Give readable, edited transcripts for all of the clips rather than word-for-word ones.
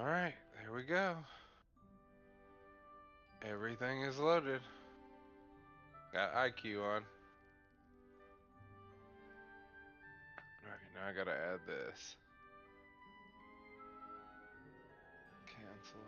Alright, there we go. Everything is loaded. Got IQ on. Alright, now I gotta add this. Cancel.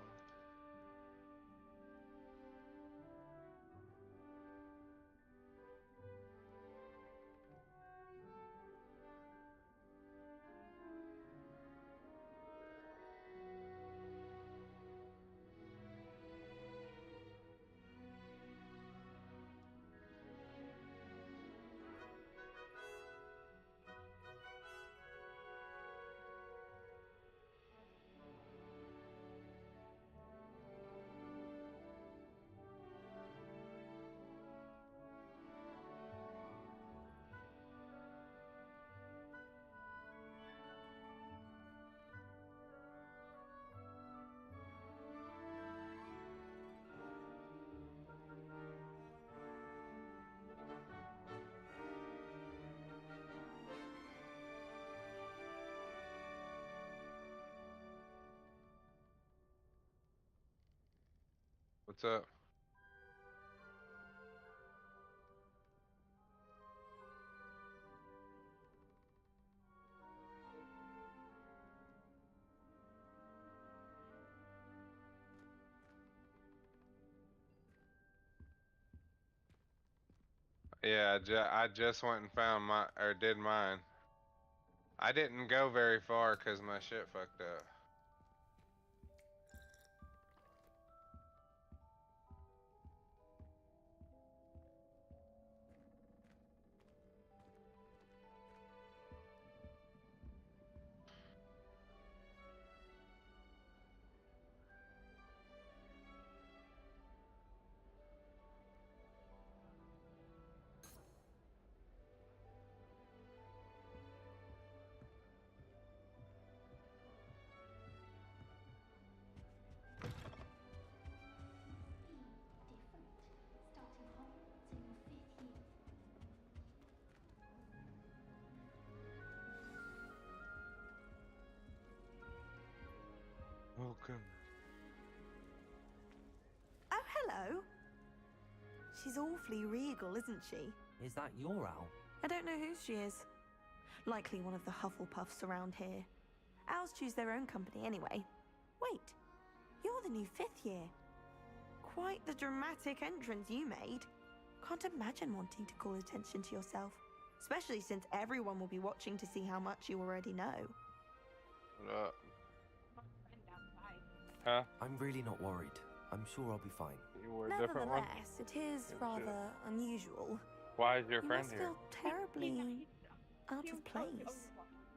What's up? Yeah, I just went and found did mine. I didn't go very far because my shit fucked up. Welcome. Oh, hello. She's awfully regal, isn't she? Is that your owl? I don't know whose she is. Likely one of the Hufflepuffs around here. Owls choose their own company anyway. Wait, you're the new 5th year. Quite the dramatic entrance you made. Can't imagine wanting to call attention to yourself, especially since everyone will be watching to see how much you already know. What up? Huh? I'm really not worried. I'm sure I'll be fine. You were a different one? Nevertheless, it is rather unusual. Why is your You friend must here? feel terribly out of place.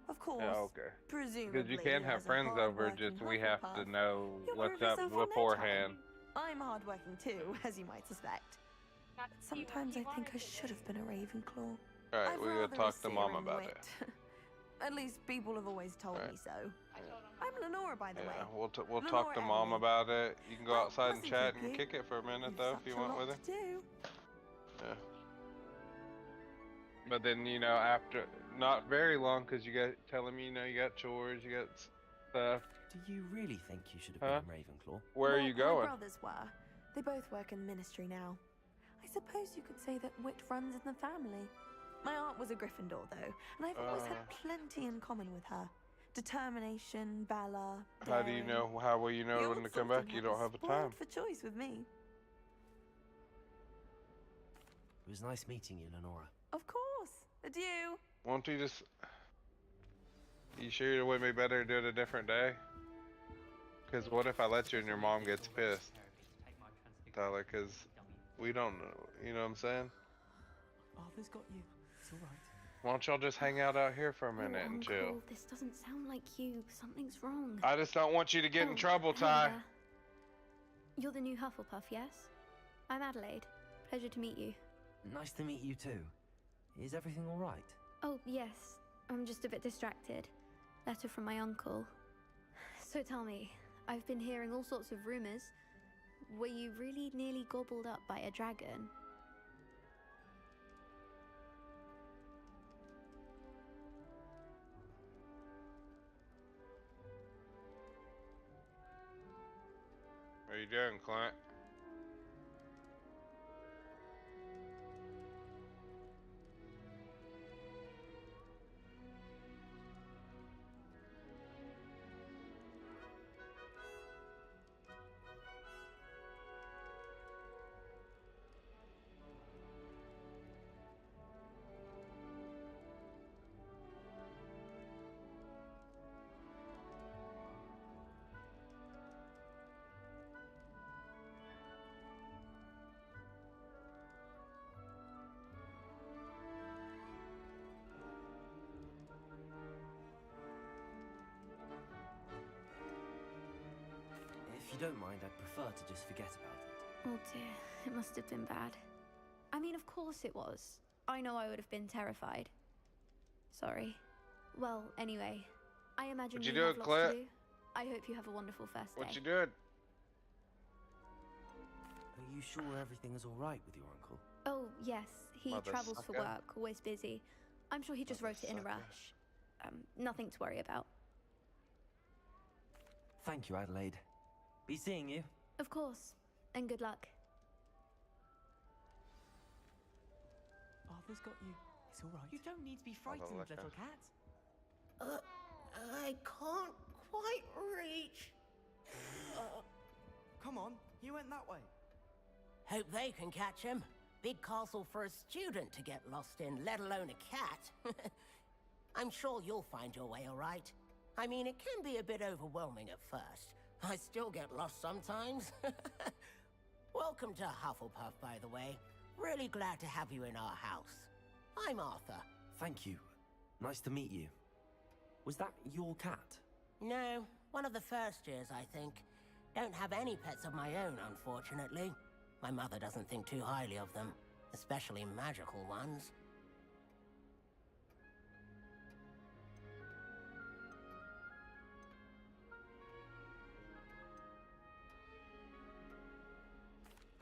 Of course, Yeah, okay. presumably. Because you can have as a friends over, hard-working just we have to Hufflepuff, know you'll what's prove up yourself on no beforehand. time. I'm hardworking too, as you might suspect. But sometimes I think I should have been a Ravenclaw. Alright, I've we gotta rather a talk to Mom searing about wit. it. At least people have always told me so. I'm Lenora, by the way. Yeah, we'll talk Lenora to Mom Ellery. about it. You can go Well, outside and mustn't chat keep and you. kick it for a minute You've though, if such you a want lot with her. to do. Yeah. But then, you know, after, not very long, because you got telling me, you know, you got chores, you got stuff. Do you really think you should have Huh? been in Ravenclaw? Where are Well, you going? My brothers were. They both work in the ministry now. I suppose you could say that wit runs in the family. My aunt was a Gryffindor, though, and I've always had plenty in common with her. Determination, valor, How do you daring. know, how will you know The when odds to come often back? You don't have a a time. spoiled for choice with me. It was nice meeting you, Lenora. Of course. Adieu. Won't you just, you sure it would be better to do it a different day? Because what if I let you and your mom gets pissed? Tyler, because we don't know, you know what I'm saying? Arthur's got you. It's alright. Why don't y'all just hang out here for a Oh, minute and chill? Uncle, this doesn't sound like you. Something's wrong. I just don't want you to get in Oh, trouble, hey Ty. there. You're the new Hufflepuff, yes? I'm Adelaide. Pleasure to meet you. Nice to meet you too. Is everything alright? Oh, yes. I'm just a bit distracted. Letter from my uncle. So tell me, I've been hearing all sorts of rumors. Were you really nearly gobbled up by a dragon? doing, Clint? If you don't mind, I'd prefer to just forget about it. Oh dear, it must have been bad. I mean, of course it was. I know I would have been terrified. Sorry. Well, anyway, I imagine What you you have doing, lots to Clint? do. I hope you have a wonderful first day. What you doing? Are you sure everything is all right with your uncle? Oh, yes. He travels for Motherfucker. work, always busy. I'm sure he just wrote it in a Motherfucker. rush. Nothing to worry about. Thank you, Adelaide. Be seeing you. Of course. And good luck. Arthur's got you. It's all right. You don't need to be Arthur, frightened, look little out. cat. I can't quite reach. Come on, you went that way. Hope they can catch him. Big castle for a student to get lost in, let alone a cat. I'm sure you'll find your way all right. I mean, it can be a bit overwhelming at first. I still get lost sometimes. Welcome to Hufflepuff, by the way. Really glad to have you in our house. I'm Arthur. Thank you. Nice to meet you. Was that your cat? No, one of the first years, I think. Don't have any pets of my own, unfortunately. My mother doesn't think too highly of them, especially magical ones.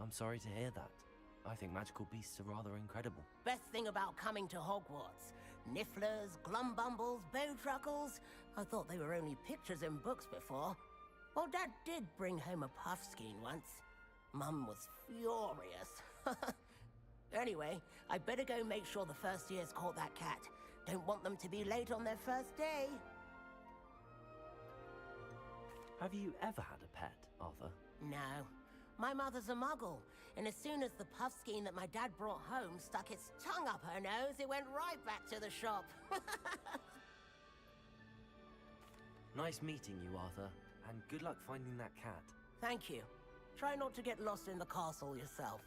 I'm sorry to hear that. I think magical beasts are rather incredible. Best thing about coming to Hogwarts. Nifflers, Glumbumbles, Bowtruckles. I thought they were only pictures in books before. Well, Dad did bring home a Puffskein once. Mum was furious. Anyway, I better go make sure the first years caught that cat. Don't want them to be late on their first day. Have you ever had a pet, Arthur? No. My mother's a muggle, and as soon as the Puffskein that my dad brought home stuck its tongue up her nose, it went right back to the shop. Nice meeting you, Arthur. And good luck finding that cat. Thank you. Try not to get lost in the castle yourself.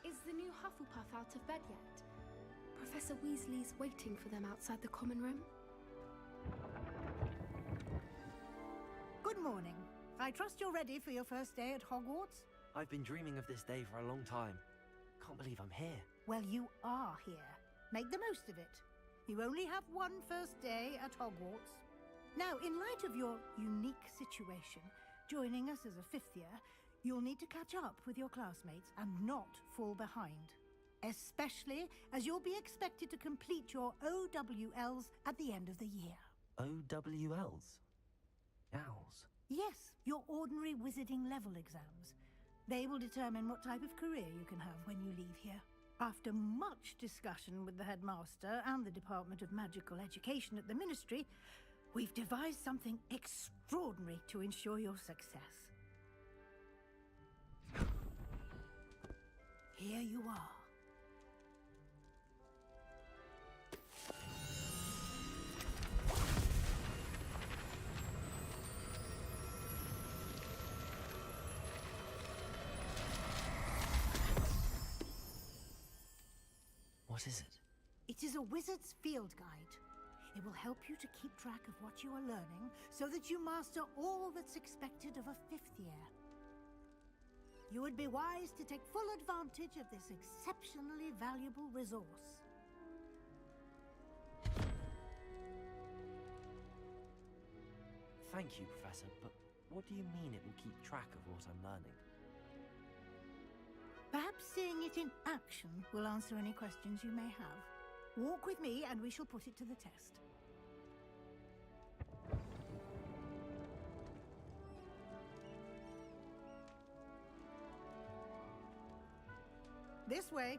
Is the new Hufflepuff out of bed yet? Professor Weasley's waiting for them outside the common room. Good morning. I trust you're ready for your first day at Hogwarts? I've been dreaming of this day for a long time. Can't believe I'm here. Well, you are here. Make the most of it. You only have one first day at Hogwarts. Now, in light of your unique situation, joining us as a fifth year, you'll need to catch up with your classmates and not fall behind. Especially as you'll be expected to complete your OWLs at the end of the year. OWLs? Owls? Yes, your ordinary wizarding level exams. They will determine what type of career you can have when you leave here. After much discussion with the headmaster and the Department of Magical Education at the Ministry, we've devised something extraordinary to ensure your success. Here you are. What is it? It is a wizard's field guide. It will help you to keep track of what you are learning so that you master all that's expected of a fifth year. You would be wise to take full advantage of this exceptionally valuable resource. Thank you, Professor, but what do you mean it will keep track of what I'm learning? Perhaps seeing it in action will answer any questions you may have. Walk with me and we shall put it to the test. This way.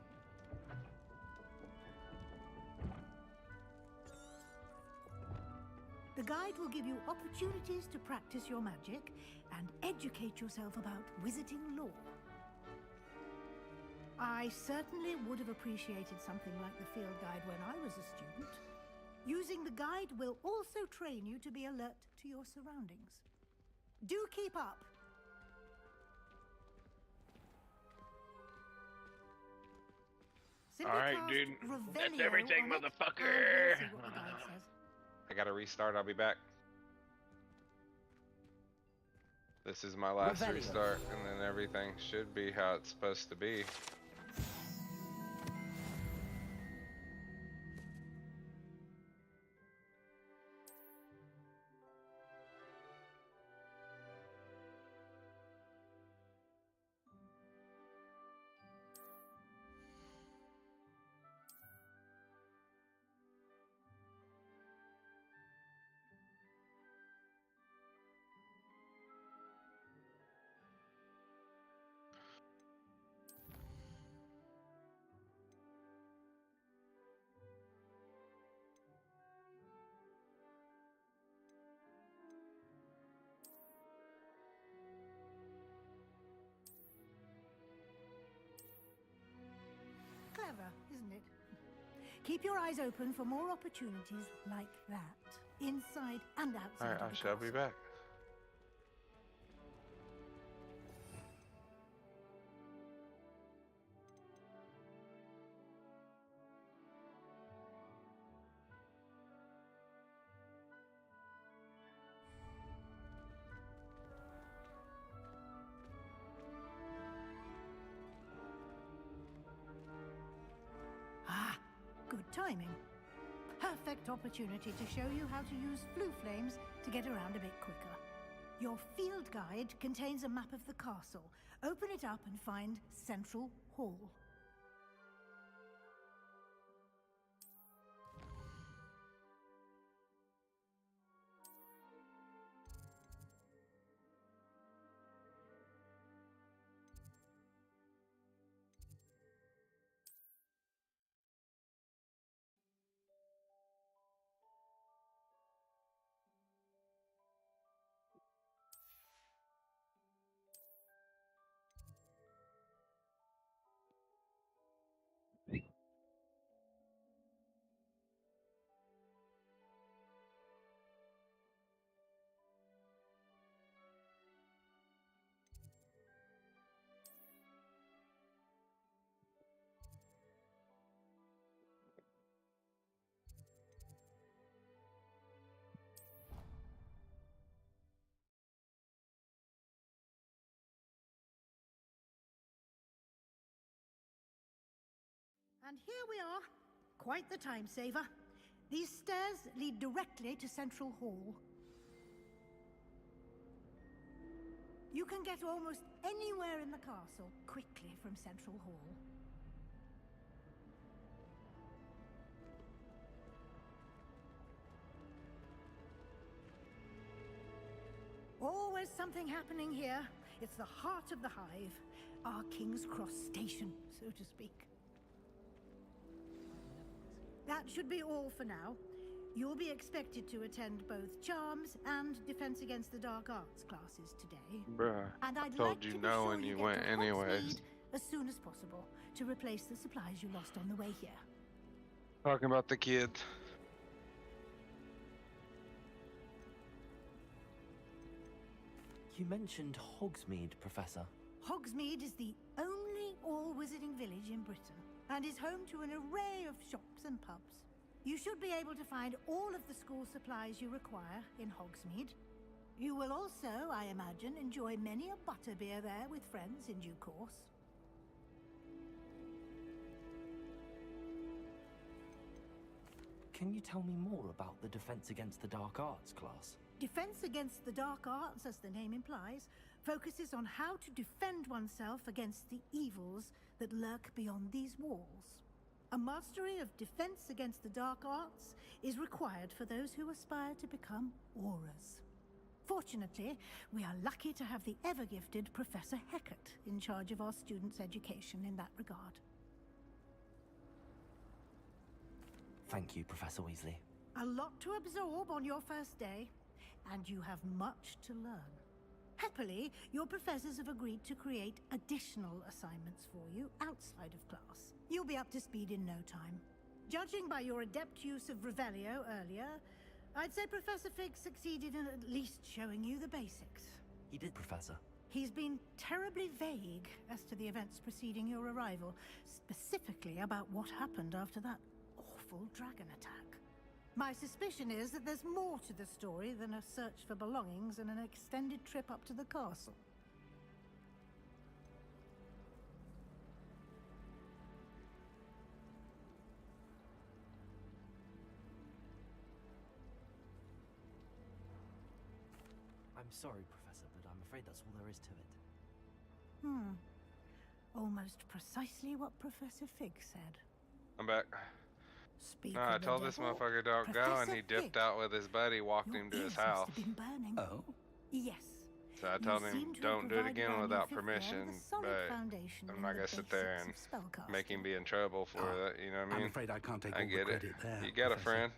The guide will give you opportunities to practice your magic and educate yourself about wizarding lore. I certainly would have appreciated something like the field guide when I was a student. Using the guide will also train you to be alert to your surroundings. Do keep up! Simply Alright, cast dude. That's Revelio everything, on it, motherfucker. and we'll see what the guide says. I gotta restart, I'll be back. This is my last Revelio. restart, and then everything should be how it's supposed to be. Clever, isn't it? Keep your eyes open for more opportunities like that, inside and outside Alright, of I the shall be castle. back. Ah, good timing. Perfect opportunity to show you how to use flue flames to get around a bit quicker. Your field guide contains a map of the castle. Open it up and find Central Hall. And here we are. Quite the time saver. These stairs lead directly to Central Hall. You can get almost anywhere in the castle quickly from Central Hall. Always something happening here. It's the heart of the Hive, our King's Cross station, so to speak. That should be all for now. You'll be expected to attend both Charms and Defense Against the Dark Arts classes today. Bruh, And I'd told like you to be no sure and you get went to anyways. Hogsmeade as soon as possible to replace the supplies you lost on the way here. Talking about the kids. You mentioned Hogsmeade, Professor. Hogsmeade is the only all-wizarding village in Britain and is home to an array of shops and pubs. You should be able to find all of the school supplies you require in Hogsmeade. You will also, I imagine, enjoy many a butterbeer there with friends in due course. Can you tell me more about the Defense Against the Dark Arts class? Defense Against the Dark Arts, as the name implies, focuses on how to defend oneself against the evils that lurk beyond these walls. A mastery of Defense Against the Dark Arts is required for those who aspire to become Aurors. Fortunately, we are lucky to have the ever-gifted Professor Hecat in charge of our students' education in that regard. Thank you, Professor Weasley. A lot to absorb on your first day, and you have much to learn. Happily, your professors have agreed to create additional assignments for you outside of class. You'll be up to speed in no time. Judging by your adept use of Revelio earlier, I'd say Professor Fig succeeded in at least showing you the basics. He did, Professor. He's been terribly vague as to the events preceding your arrival, specifically about what happened after that awful dragon attack. My suspicion is that there's more to the story than a search for belongings and an extended trip up to the castle. I'm sorry, Professor, but I'm afraid that's all there is to it. Almost precisely what Professor Fig said. I'm back. Speak No, I of the told this devil, motherfucker don't go, and he Professor dipped Fig, out with his buddy, walked your him to his ears house. must have been burning. Oh? Yes. So I You told him, seem to have don't do it provided again our new without fifth year permission, with a solid but foundation I'm in not the gonna sit there basics and of spellcasting. make him be in trouble for Oh, that, you know what I I'm mean? afraid I can't take I all the get it. credit there. You got a Professor. friend.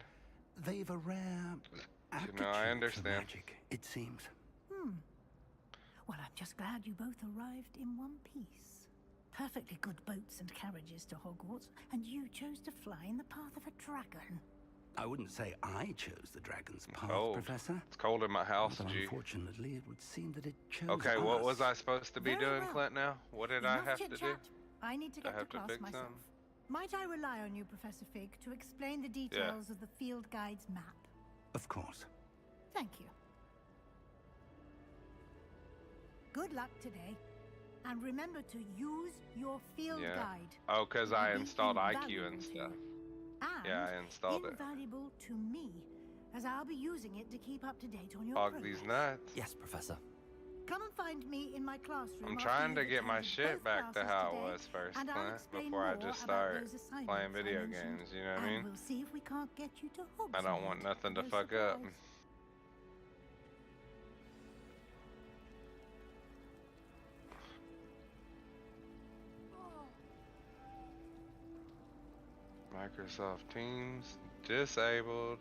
They've a rare aptitude know, I for understand. magic, it seems. Well, I'm just glad you both arrived in one piece. Perfectly good boats and carriages to Hogwarts, and you chose to fly in the path of a dragon. I wouldn't say I chose the dragon's path, Cold. Professor. It's cold in my house, Although G. unfortunately, it would seem that it chose Okay, what us. was I supposed to be Very doing, well. Clint, now? What did I Enough have to do? chit-chat. I need to I get have to to class fix myself. something? Might I rely on you, Professor Fig, to explain the details of the field guide's map? Of course. Thank you. Good luck today. And remember to use your field Yeah. guide. Oh, because It will I be installed IQ invaluable and to stuff. you. And Yeah, I installed it. invaluable to me, as I'll be using it to keep up to date on your Hog progress. these nuts. Yes, Professor. Come and find me in my classroom. I'm after trying to you've get my attended shit both back to classes how it today, was first, and I'll Clint, explain before I more just about start those assignments playing I video mentioned. games, you know what I And mean? we'll see if we can't get you to Hogsmeade. I don't want nothing to No fuck up. surprise. Microsoft Teams disabled.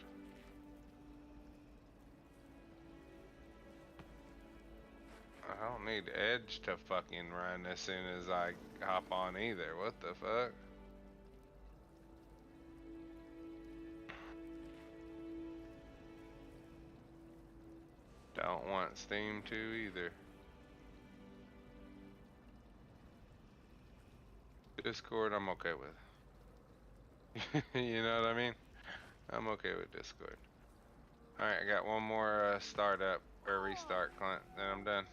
I don't need Edge to fucking run as soon as I hop on either. What the fuck? Don't want Steam to either. Discord, I'm okay with. You know what I mean? I'm okay with Discord. Alright, I got one more startup or restart, Clint, then I'm done.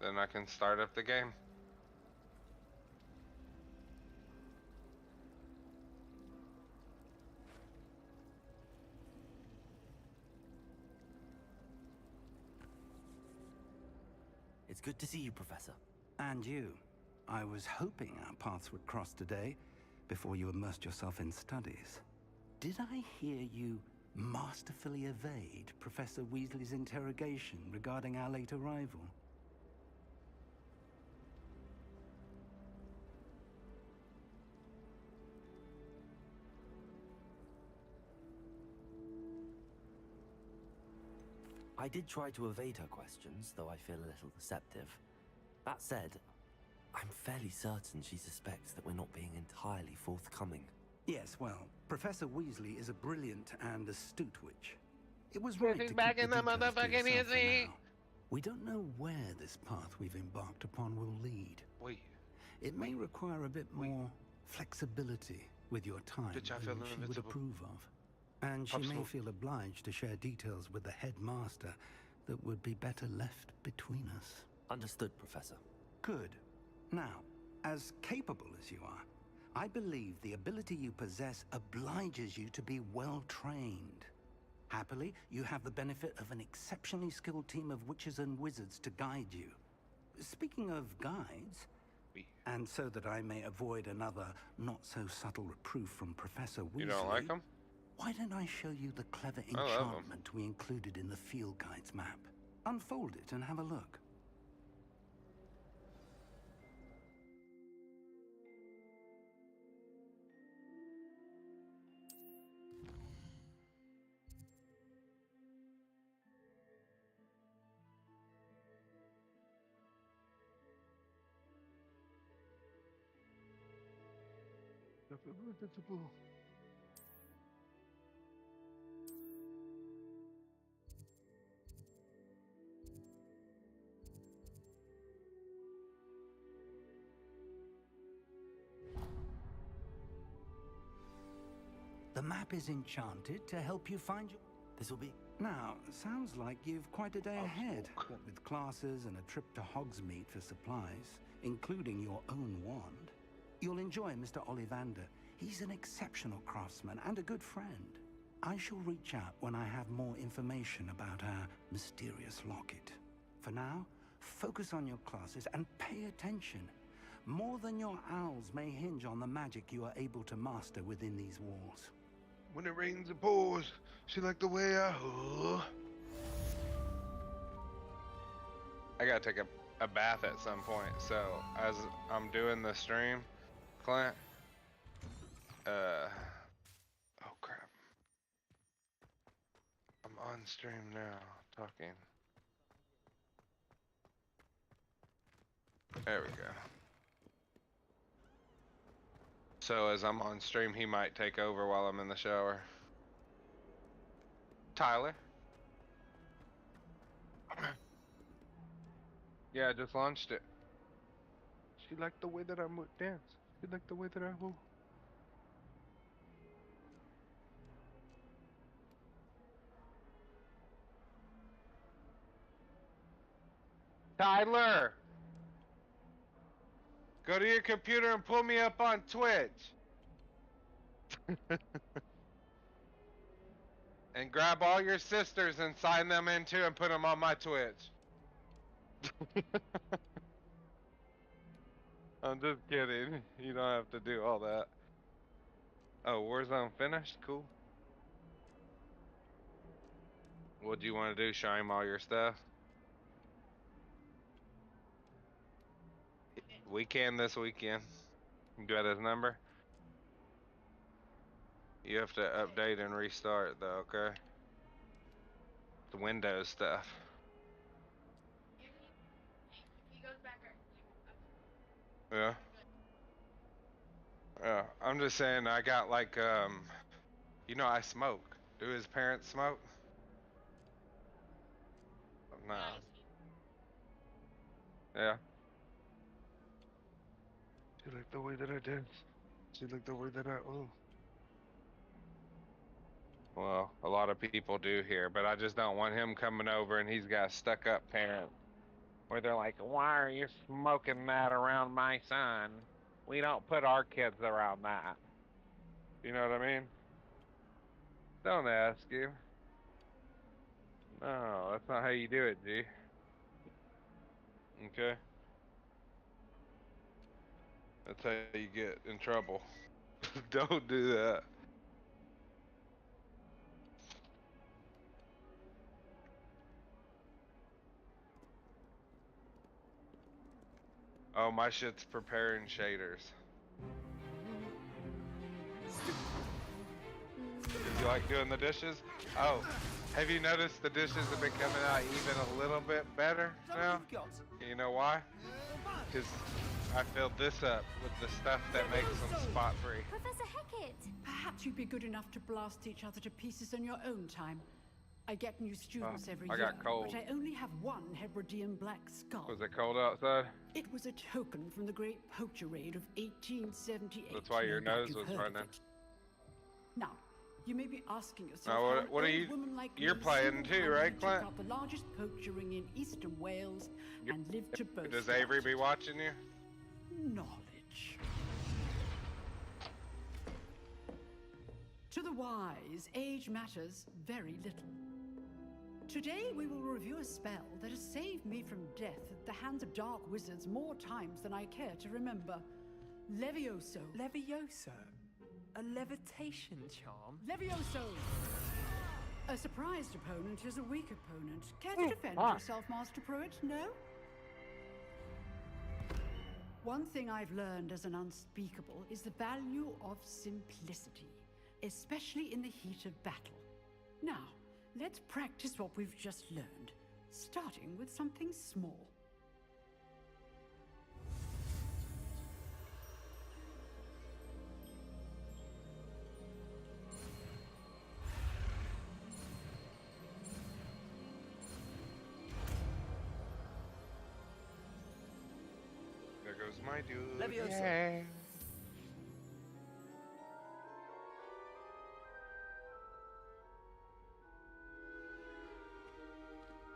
Then I can start up the game. It's good to see you, Professor. And you. I was hoping our paths would cross today, before you immersed yourself in studies. Did I hear you masterfully evade Professor Weasley's interrogation regarding our late arrival? I did try to evade her questions, though I feel a little deceptive. That said, I'm fairly certain she suspects that we're not being entirely forthcoming. Yes, well, Professor Weasley is a brilliant and astute witch. It was right to keep back the in the details to motherfucking yourself for easy. now. We don't know where this path we've embarked upon will lead. Wait, It may require a bit more flexibility with your time Bitch, I than feel she would invincible. approve of. And she may Absolute. feel obliged to share details with the headmaster that would be better left between us. Understood, Professor. Good. Now, as capable as you are, I believe the ability you possess obliges you to be well trained. Happily, you have the benefit of an exceptionally skilled team of witches and wizards to guide you. Speaking of guides, We- and so that I may avoid another not-so-subtle reproof from Professor Weasley... you don't like them? Why don't I show you the clever I love 'em. enchantment we included in the field guide's map? Unfold it and have a look. invincible. The map is enchanted to help you find your... This will be... Now, sounds like you've quite a day ahead, what with classes and a trip to Hogsmeade for supplies, including your own wand. You'll enjoy Mr. Ollivander. He's an exceptional craftsman and a good friend. I shall reach out when I have more information about our mysterious locket. For now, focus on your classes and pay attention. More than your owls may hinge on the magic you are able to master within these walls. When it rains, it pours. She like the way I... I gotta take a bath at some point, so as I'm doing the stream, Clint, oh crap. I'm on stream now, talking. There we go. So as I'm on stream, he might take over while I'm in the shower. Tyler? Yeah, I just launched it. She liked the way that I dance. She liked the way that I move. Tyler! Go to your computer and pull me up on Twitch. And grab all your sisters and sign them in too and put them on my Twitch. I'm just kidding. You don't have to do all that. Oh, Warzone finished? Cool. What do you want to do? Show him all your stuff? We can this weekend. You got his number? You have to update and restart though, okay? The Windows stuff. Yeah. Yeah, I'm just saying I got like, you know I smoke. Do his parents smoke? No. Yeah. She liked the way that I dance. She liked the way that I, oh. Well, a lot of people do here, but I just don't want him coming over and he's got a stuck-up parent. Where they're like, why are you smoking that around my son? We don't put our kids around that. You know what I mean? Don't ask him. No, that's not how you do it, G. Okay? That's how you get in trouble. Don't do that. Oh, my shit's preparing shaders. Did you like doing the dishes? Oh, have you noticed the dishes have been coming out even a little bit better now? You know why? Because I filled this up with the stuff that makes them spot-free. Professor Hecat! Perhaps you'd be good enough to blast each other to pieces in your own time. I get new students every year, got cold. but I only have one Hebridean black skull. Was it cold outside? It was a token from the Great Poacher Raid of 1878. That's why your No doubt nose you've was heard of running. it. Now, you may be asking yourself, Now, how what are an you? old woman like You're me playing too, single-handedly right, took Clint? out the largest poacher ring in eastern Wales and lived to boast Does about Avery it. be watching you? Knowledge. To the wise, age matters very little. Today we will review a spell that has saved me from death at the hands of dark wizards more times than I care to remember. Levioso. Levioso? A levitation charm? Levioso! A surprised opponent is a weak opponent. Care to defend yourself, Master Pruitt? No? One thing I've learned as an unspeakable is the value of simplicity, especially in the heat of battle. Now, let's practice what we've just learned, starting with something small. my dude. Leviosa. Yeah.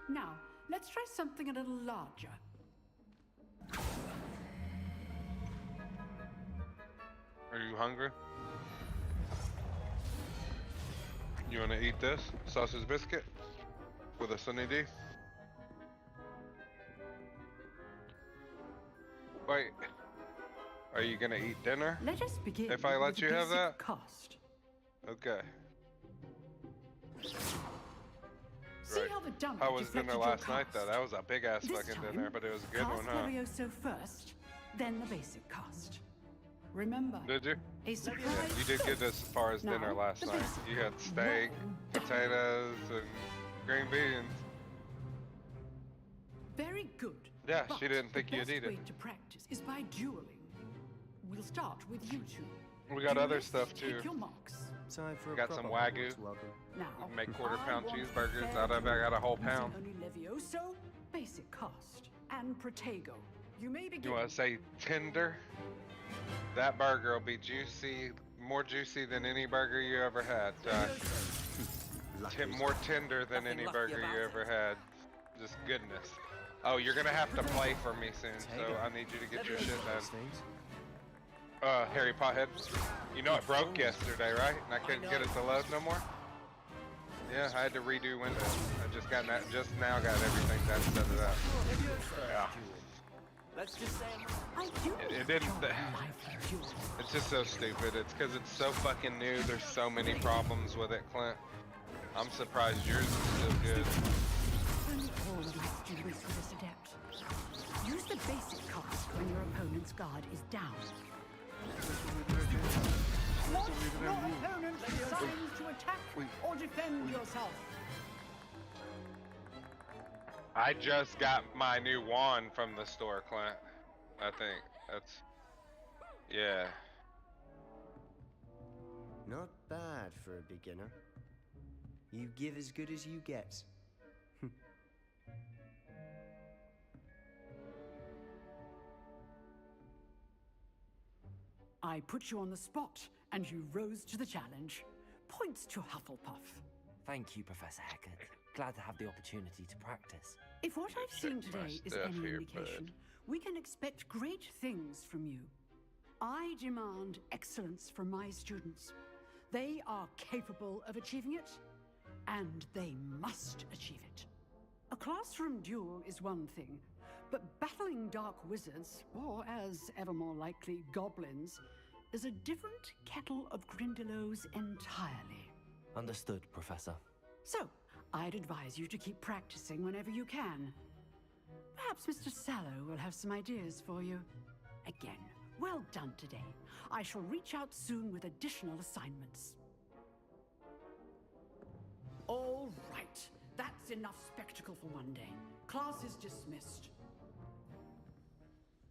Now, let's try something a little larger. Are you hungry? You wanna eat this? Sausage biscuit? With a Sunny D? Wait. Are you gonna eat dinner? Let us begin If I let with you the have basic that? Cost. Okay. See Right. how the dummy How was deflected dinner your last night though? cast? That was a big ass This fucking time, dinner, but it was a good cast one, huh? Levioso first, then the basic cost. Remember, Did you? a surprise. Yeah, you did get as far as dinner Now, last the night. basic. You had steak, Well done. potatoes, and green beans. Very good. Yeah, But she didn't think the you'd best eat it. way to practice is by dueling. We'll start with you two. We got other Duelists, stuff too. Take your marks. Time for a Got some proper Wagyu. Hogwarts welcome. Now, We can make quarter I pound want cheeseburgers fair out of it. I got a whole using pound. Only Levioso, basic cost, and Protego. You may begin. You want to say tender? That burger will be juicy, more juicy than any burger you ever had, Josh. More tender than Nothing any lucky burger about you it. ever had. Just goodness. Oh, you're gonna have to play for me soon, so I need you to get your shit done. Harry Pothead. You know it broke yesterday, right? And I couldn't get it to load no more? Yeah, I had to redo Windows. I just now got everything done, set it up. Yeah. Let's just say It didn't. It's just so stupid. It's because it's so fucking new. There's so many problems with it, Clint. I'm surprised yours is still good. Only Paul would like to do this with this adept. Use the basic cost when your opponent's guard is down. Launch your opponent's assigned to attack or defend yourself. I just got my new wand from the store, Clint. I think that's. Yeah. Not bad for a beginner. You give as good as you get. I put you on the spot, and you rose to the challenge. Points to Hufflepuff. Thank you, Professor Hecat. Glad to have the opportunity to practice. If what I've seen Check my today is stuff any here, indication, bud. we can expect great things from you. I demand excellence from my students. They are capable of achieving it, and they must achieve it. A classroom duel is one thing, but battling dark wizards, or as ever more likely, goblins, is a different kettle of Grindylows entirely. Understood, Professor. So, I'd advise you to keep practicing whenever you can. Perhaps Mr. Sallow will have some ideas for you. Again, well done today. I shall reach out soon with additional assignments. All right, that's enough spectacle for one day. Class is dismissed.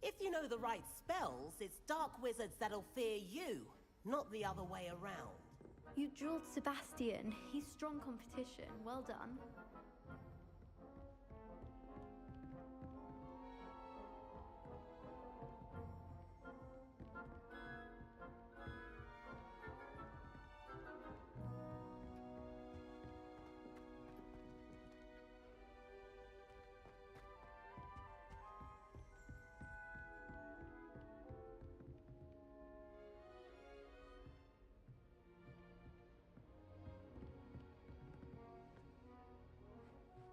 If you know the right spells, it's dark wizards that'll fear you, not the other way around. You drilled Sebastian. He's strong competition. Well done.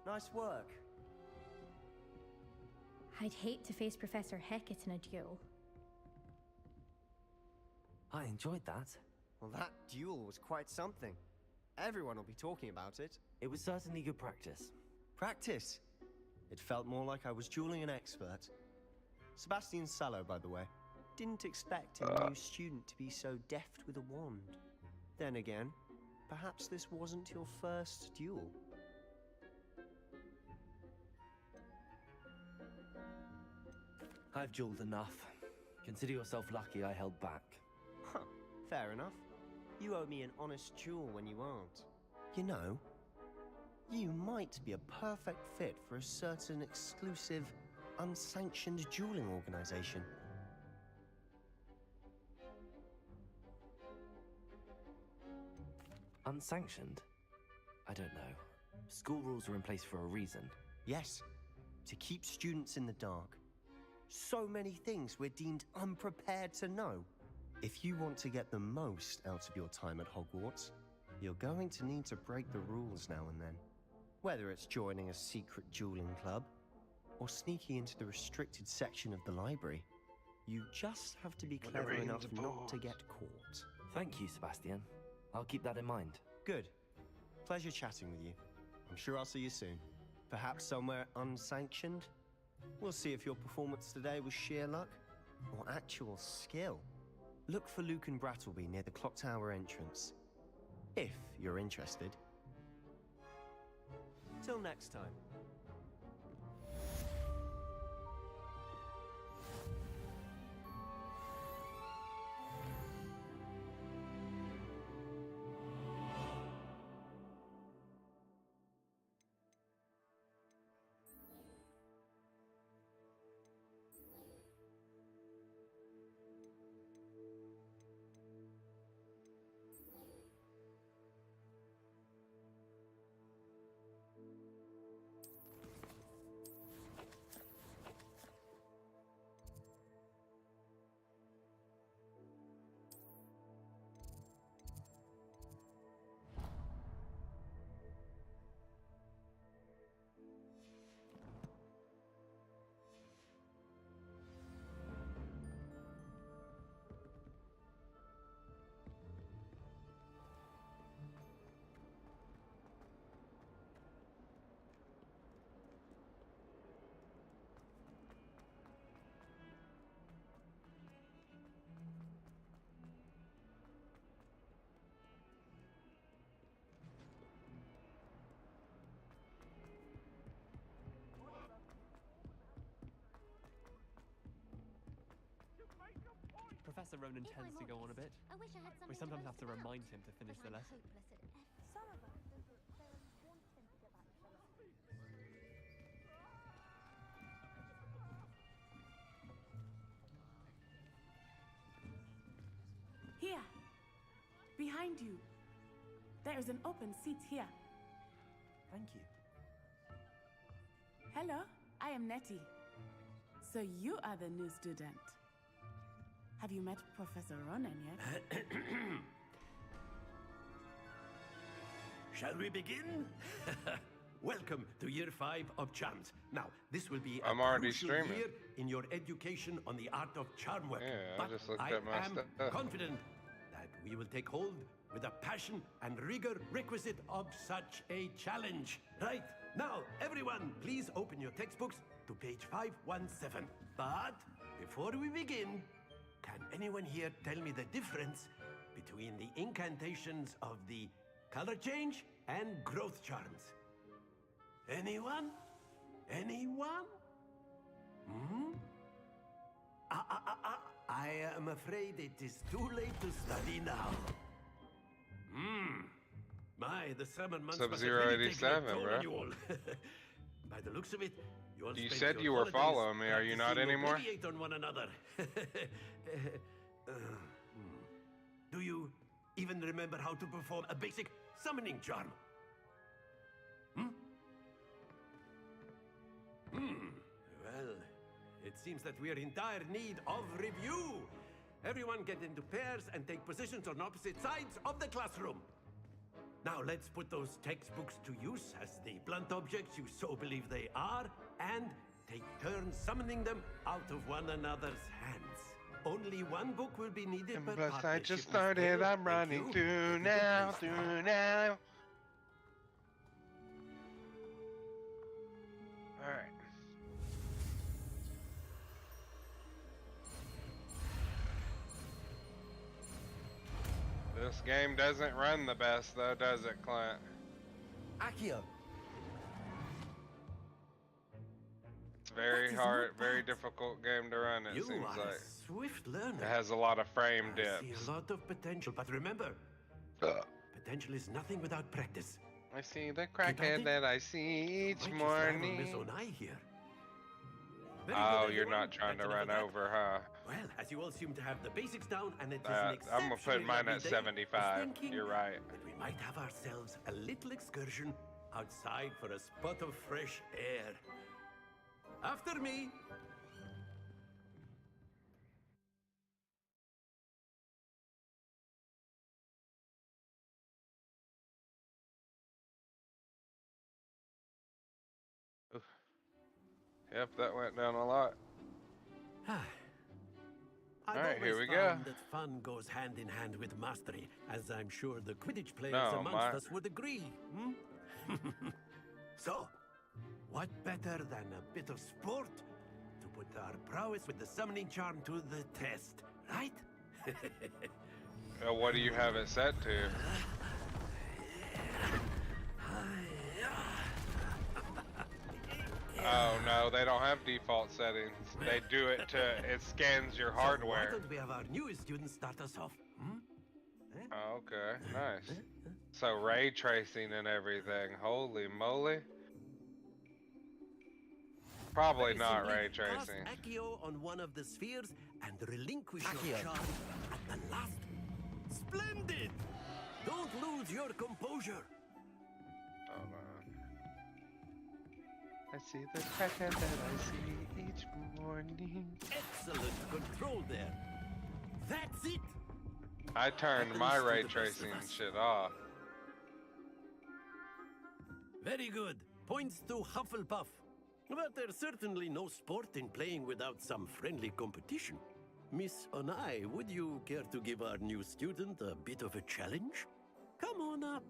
Nice work. I'd hate to face Professor Hecat in a duel. I enjoyed that. Well, that duel was quite something. Everyone will be talking about it. It was certainly good practice. Practice? It felt more like I was dueling an expert. Sebastian Sallow, by the way. Didn't expect a new student to be so deft with a wand. Then again, perhaps this wasn't your first duel. I've dueled enough. Consider yourself lucky I held back. Huh, fair enough. You owe me an honest duel when you aren't. You know, you might be a perfect fit for a certain exclusive, unsanctioned dueling organization. Unsanctioned? I don't know. School rules are in place for a reason. Yes, to keep students in the dark. So many things we're deemed unprepared to know. If you want to get the most out of your time at Hogwarts, you're going to need to break the rules now and then. Whether it's joining a secret dueling club, or sneaking into the restricted section of the library, you just have to be clever enough not to get caught. Thank you, Sebastian. I'll keep that in mind. Good. Pleasure chatting with you. I'm sure I'll see you soon. Perhaps somewhere unsanctioned? We'll see if your performance today was sheer luck or actual skill. Look for Lucan Brattleby near the Clock Tower entrance, if you're interested. Till next time. Professor Ronan tends to go on a bit. We sometimes have to remind him to finish the lesson. Here, behind you. There is an open seat here. Thank you. Hello, I am Nettie. So you are the new student. Have you met Professor Ronan yet? Shall we begin? Welcome to Year 5 of Charms. Now, this will be I'm a already crucial streaming. year in your education on the art of charm work. Yeah, I but just looked I at my am stuff. confident that we will take hold with the passion and rigor requisite of such a challenge. Right, now, everyone, please open your textbooks to page 517. But before we begin, can anyone here tell me the difference between the incantations of the color change and growth charms? Anyone? Anyone? Hmm? I am afraid it is too late to study now. Hmm. My, the summer months must have Sub-Zero really taken a 87, toll bro. on you all. By the looks of it, you all You spent said your you were holidays following me. Are you not practicing anymore? Obliviate on one another. Do you even remember how to perform a basic summoning charm? Hmm? Well, it seems that we are in dire need of review. Everyone get into pairs and take positions on opposite sides of the classroom. Now let's put those textbooks to use as the blunt objects you so believe they are, and take turns summoning them out of one another's hands. Only one book will be needed And per plus, I partnership just with started. Bill. I'm Thank running you. through Take it now, easy. through now. All right. This game doesn't run the best, though, does it, Clint? Accio. It's very That is hard, not very bad. difficult game to run. It You seems are like a swift learner. it has a lot of frame I dips. see a lot of potential, but remember, potential is nothing without practice. I see the Keep at crackhead it. that I see each Might just land on Miss morning. Onai here. Very Oh, good, you're everyone. not trying to That's run enough of over, huh? that. Well, as you all seem to have the basics down, and it is an I'm gonna put exceptionally mine lovely at day, 75. I was thinking You're right. that we might have ourselves a little excursion outside for a spot of fresh air. After me. Yep, that went down a lot. I've All right, here always we go. found that fun goes hand in hand with mastery, as I'm sure the Quidditch players No, amongst us would agree. So, what better than a bit of sport to put our prowess with the summoning charm to the test, right? What do you have it set to? Oh no, they don't have default settings. They do it to, it scans your So why hardware. don't we have our newest student start us off? Oh, okay, nice. So ray tracing and everything. Holy moly. Probably Very not simply, ray cast tracing. Accio on one of the spheres and relinquish Accio. your charm at the last. Splendid! Don't lose your composure. Hold on. I see the crackhead that I see each morning. Excellent control there. That's it. I turned At my least ray to the best of tracing us. shit off. Very good. Points to Hufflepuff. But there's certainly no sport in playing without some friendly competition. Miss Onai, would you care to give our new student a bit of a challenge? Come on up.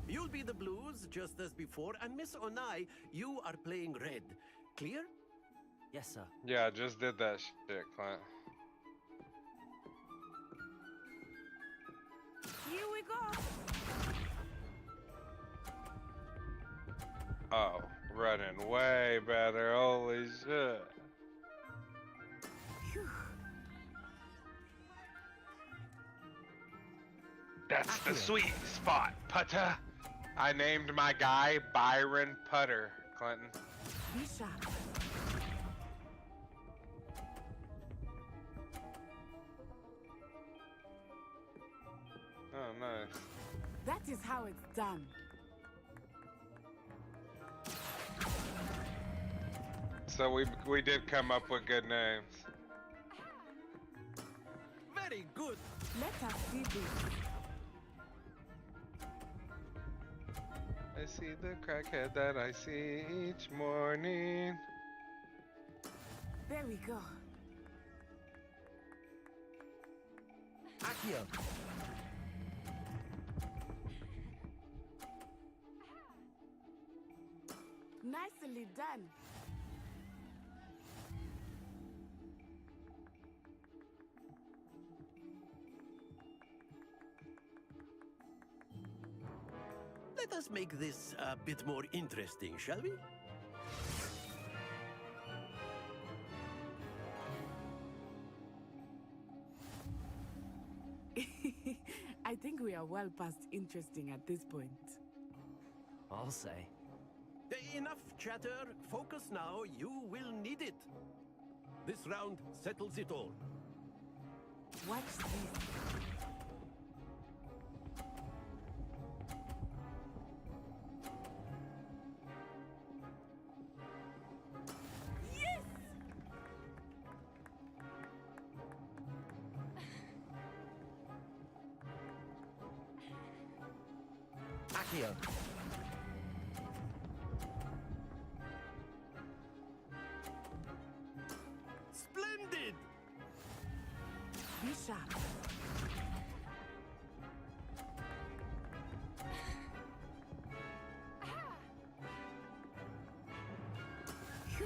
You'll be the blues, just as before, and Miss Onai, you are playing red. Clear? Yes, sir. Yeah, I just did that shit, Clint. Here we go. Oh, running way better. Holy shit. That's the sweet spot, Putter. I named my guy Byron Putter, Clinton. Be sharp. Oh, nice. That is how it's done. So we did come up with good names. Very good. Let us see this. I see the crackhead that I see each morning. There we go. Accio. Nicely done. Let us make this a bit more interesting, shall we? I think we are well past interesting at this point. I'll say. Enough chatter. Focus now. You will need it. This round settles it all. Watch this. Yes! Accio. Splendid! Be sharp. Phew.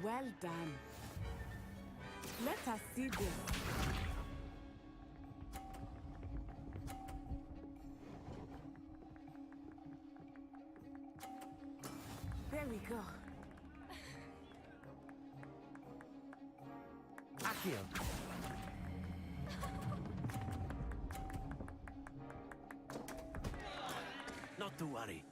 Well done. Let us see this. There we go. Accio. Not to worry.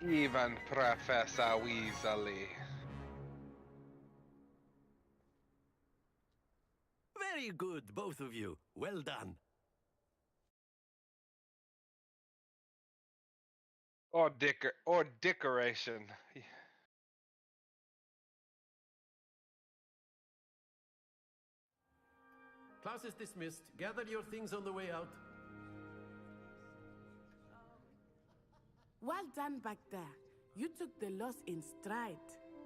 Even Professor Weasley. Very good, both of you. Well done. Or decoration. Class is dismissed. Gather your things on the way out. Well done back there. You took the loss in stride.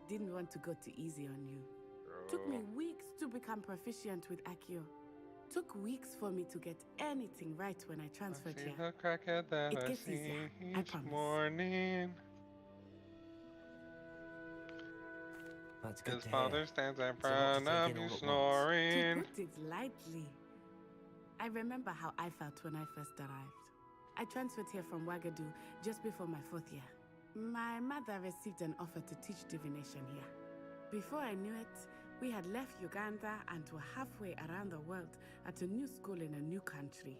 Didn't want to go too easy on you. Took me weeks to become proficient with Accio. Took weeks for me to get anything right when I transferred See here. the crackhead that It I gets see easier, I each promise. morning. That's good His to father hear. stands in It's a lot to front take of in you all at once. To snoring. put it lightly, I remember how I felt when I first arrived. I transferred here from Wagadu just before my 4th year. My mother received an offer to teach divination here. Before I knew it, we had left Uganda and were halfway around the world at a new school in a new country.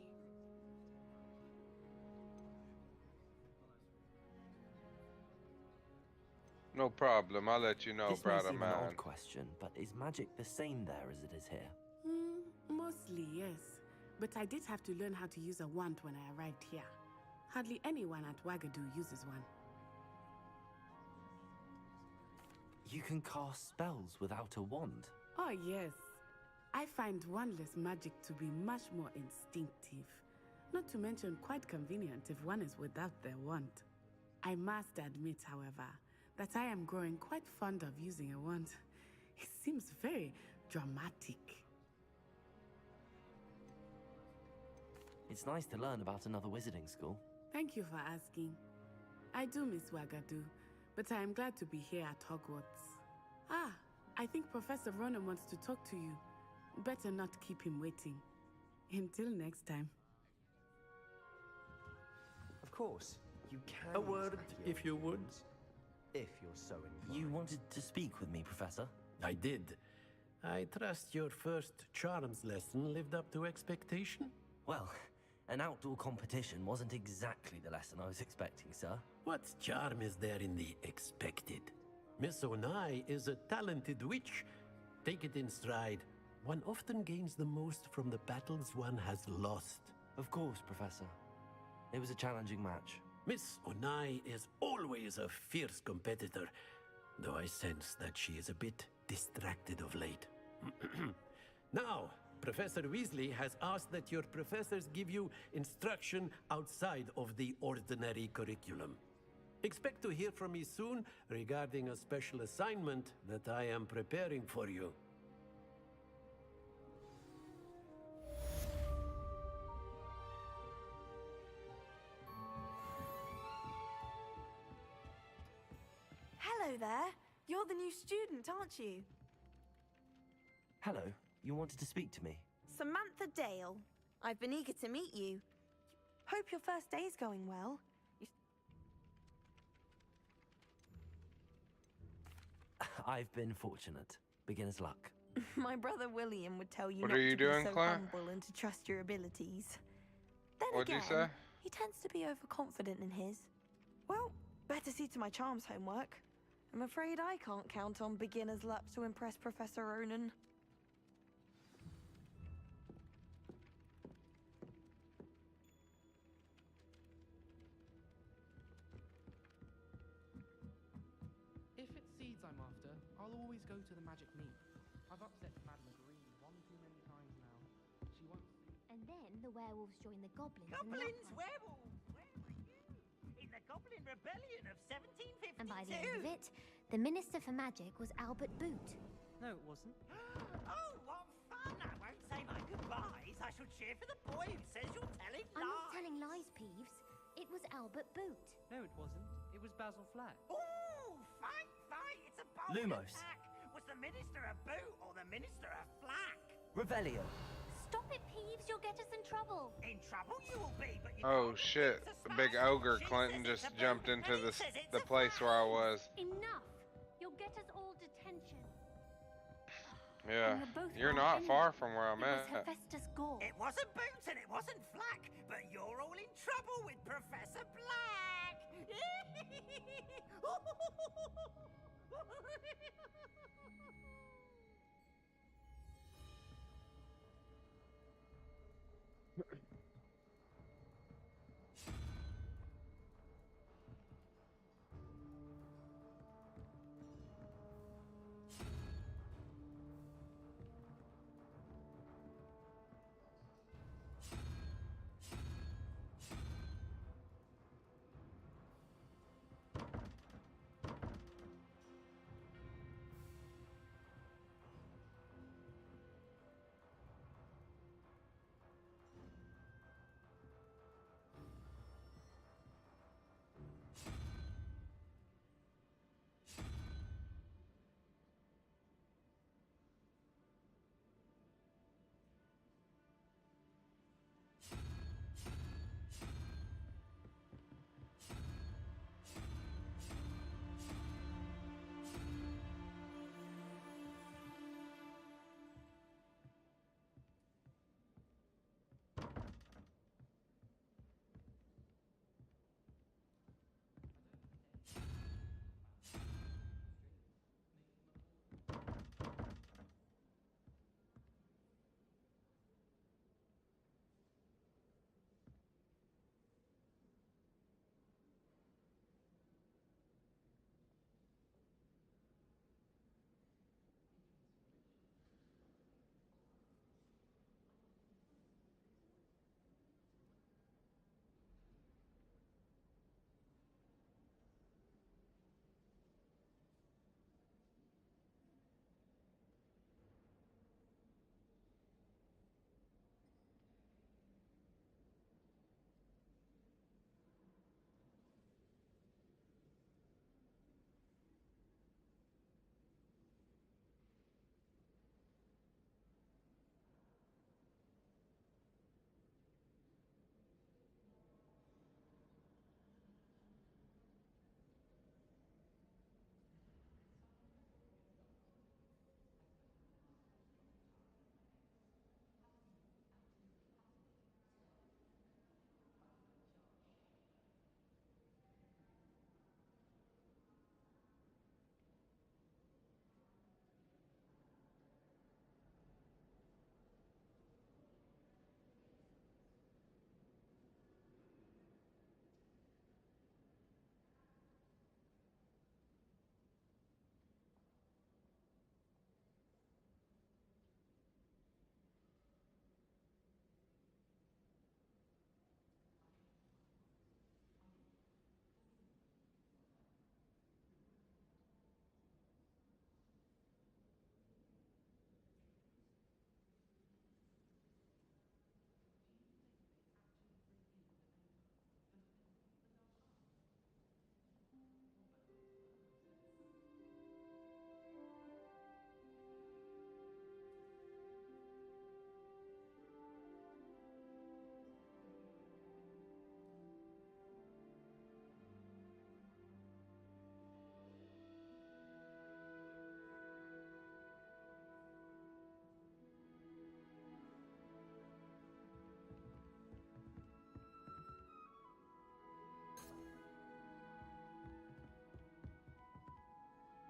No problem. I'll let you know, This may brother seem an man. odd question, but is magic the same there as it is here? Mostly, yes. But I did have to learn how to use a wand when I arrived here. Hardly anyone at Wagadu uses one. You can cast spells without a wand. Oh, yes. I find wandless magic to be much more instinctive. Not to mention quite convenient if one is without their wand. I must admit, however, that I am growing quite fond of using a wand. It seems very dramatic. It's nice to learn about another wizarding school. Thank you for asking. I do miss Wagadu, but I am glad to be here at Hogwarts. Ah, I think Professor Ronan wants to talk to you. Better not keep him waiting. Until next time. Of course, you can. A use word, Accio if you would. If you're so inclined. You wanted to speak with me, Professor? I did. I trust your first charms lesson lived up to expectation? Well, an outdoor competition wasn't exactly the lesson I was expecting, sir. What charm is there in the expected? Miss Onai is a talented witch. Take it in stride. One often gains the most from the battles one has lost. Of course, Professor. It was a challenging match. Miss Onai is always a fierce competitor, though I sense that she is a bit distracted of late. Now, Professor Weasley has asked that your professors give you instruction outside of the ordinary curriculum. Expect to hear from me soon regarding a special assignment that I am preparing for you. Hello there. You're the new student, aren't you? Hello, you wanted to speak to me? Samantha Dale. I've been eager to meet you. Hope your first day's going well. I've been fortunate. Beginner's luck. My brother William would tell you What not are you to doing, be so Claire? humble and to trust your abilities. Then What'd you again, say? he tends to be overconfident in his. Well, better see to my charms homework. I'm afraid I can't count on beginner's luck to impress Professor Ronan. If it's seeds I'm after, I'll always go to the magic meet. I've upset Madame Green one too many times now. She won't. And then the werewolves join the goblins. Goblins, werewolves, where were you? In the Goblin Rebellion of 1752. And by the end of it, the Minister for Magic was Albert Boot. No, it wasn't. Oh, what fun! I won't say my goodbyes. I shall cheer for the boy who says you're telling lies. I'm not telling lies, Peeves. It was Albert Boot. No, it wasn't. It was Basil Flack. Ooh, fight! It's a bold Lumos. attack. Was the Minister a boot or the Minister a flack? Revelio. Stop it, Peeves. You'll get us in trouble. In trouble you will be, but you Oh shit! The big ogre Clinton just jumped into the place where I was. Enough. You'll get us all detention. Yeah, we're both you're right not anyway. far from where I'm It was at. Hephaestus Gore. It wasn't Boots and it wasn't Flack, but you're all in trouble with Professor Black.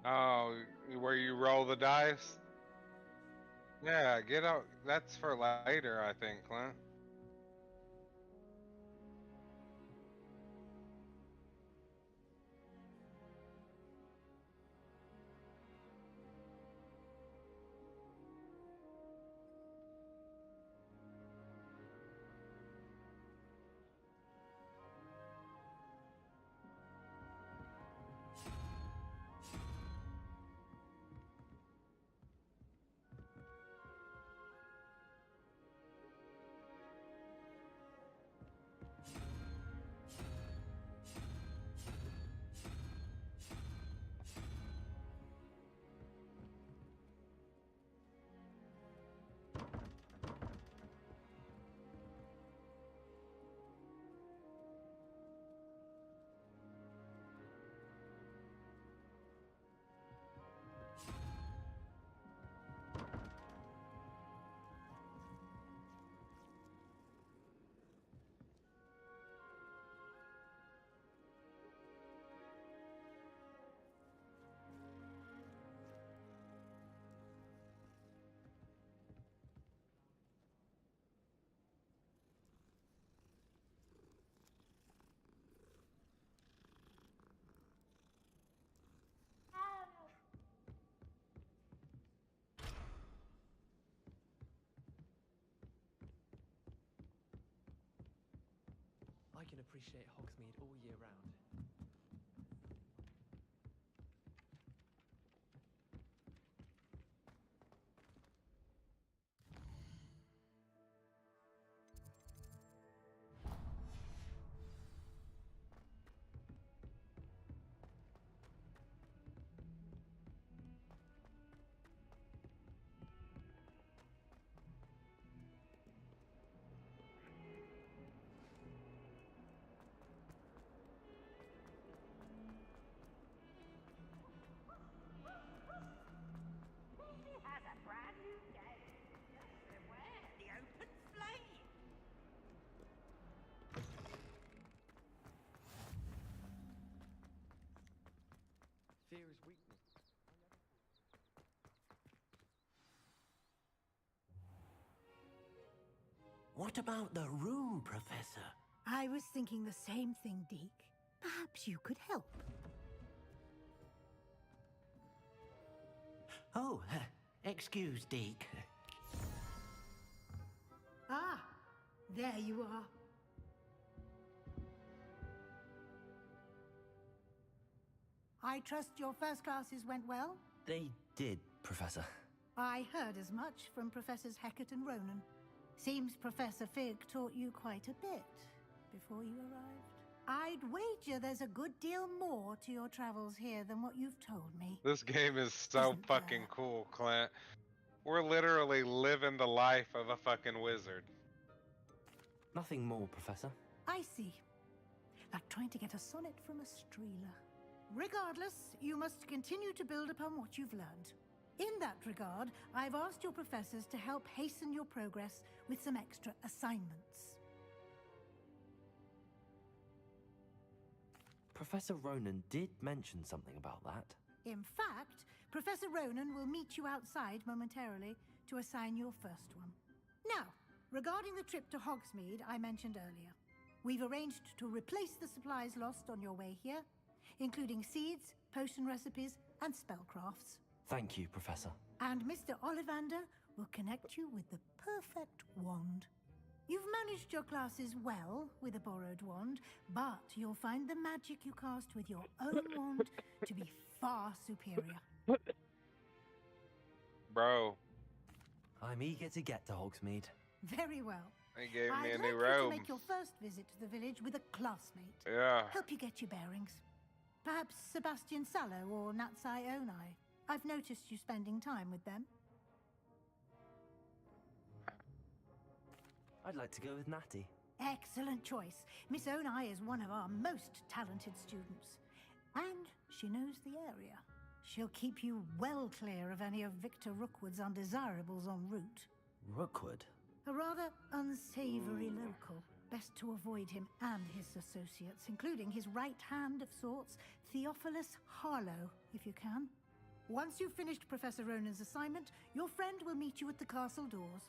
Oh, where you roll the dice? Yeah, get out. That's for later, I think, Clint. I can appreciate Hogsmeade all year round. He has a brand new game. Just beware the open flame. Fear is weakness. What about the room, Professor? I was thinking the same thing, Deke. Perhaps you could help. Oh, excuse, Deke. Ah, there you are. I trust your first classes went well? They did, Professor. I heard as much from Professors Hecat and Ronan. Seems Professor Fig taught you quite a bit before you arrived. I'd wager there's a good deal more to your travels here than what you've told me. This game is so fucking cool, Clint. We're literally living the life of a fucking wizard. Nothing more, Professor. I see. Like trying to get a sonnet from a streeler. Regardless, you must continue to build upon what you've learned. In that regard, I've asked your professors to help hasten your progress with some extra assignments. Professor Ronan did mention something about that. In fact, Professor Ronan will meet you outside momentarily to assign your first one. Now, regarding the trip to Hogsmeade I mentioned earlier, we've arranged to replace the supplies lost on your way here, including seeds, potion recipes, and spellcrafts. Thank you, Professor. And Mr. Ollivander will connect you with the perfect wand. You've managed your classes well with a borrowed wand, but you'll find the magic you cast with your own wand to be far superior. Bro. I'm eager to get to Hogsmeade. Very well. They gave me I'd a like new you robe. to make your first visit to the village with a classmate. Yeah. Help you get your bearings. Perhaps Sebastian Sallow or Natsai Onai. I've noticed you spending time with them. I'd like to go with Natty. Excellent choice. Miss Onai is one of our most talented students. And she knows the area. She'll keep you well clear of any of Victor Rookwood's undesirables en route. Rookwood? A rather unsavory local. Best to avoid him and his associates, including his right hand of sorts, Theophilus Harlow, if you can. Once you've finished Professor Ronan's assignment, your friend will meet you at the castle doors.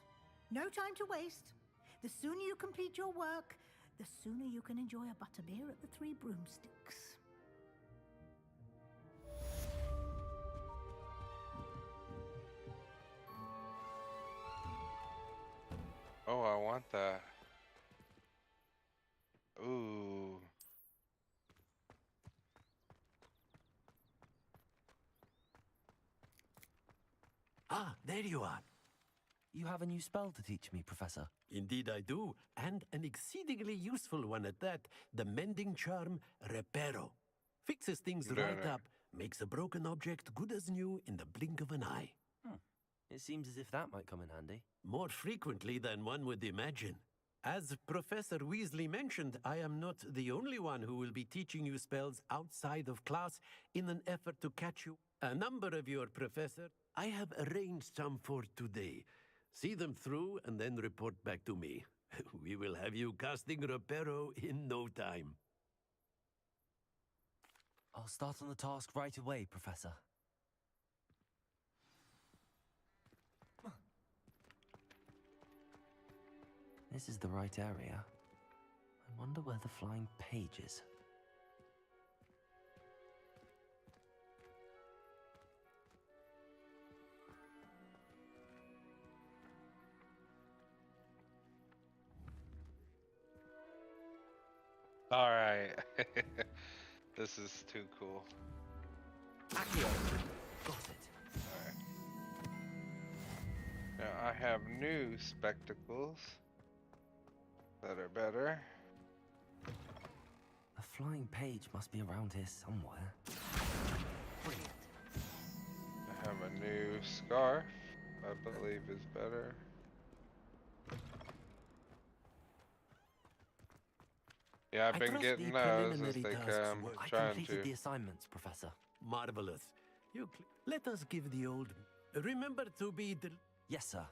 No time to waste. The sooner you complete your work, the sooner you can enjoy a butterbeer at the Three Broomsticks. Oh, I want that. Ooh. Ah, there you are. You have a new spell to teach me, Professor. Indeed I do, and an exceedingly useful one at that. The mending charm, Reparo. Fixes things right up, makes a broken object good as new in the blink of an eye. It seems as if that might come in handy. More frequently than one would imagine. As Professor Weasley mentioned, I am not the only one who will be teaching you spells outside of class in an effort to catch you. A number of your professors, I have arranged some for today. See them through and then report back to me. We will have you casting Reparo in no time. I'll start on the task right away, Professor. This is the right area. I wonder where the flying page is. Alright. This is too cool. Accio. Got it. Alright. Now I have new spectacles that are better. A flying page must be around here somewhere. Brilliant. I have a new scarf, I believe is better. Yeah, I've I been trust getting the those as preliminary they tasks come. were- I Trying completed to. the assignments, Professor. Marvelous. Let us give the old. Remember to be. Yes, sir.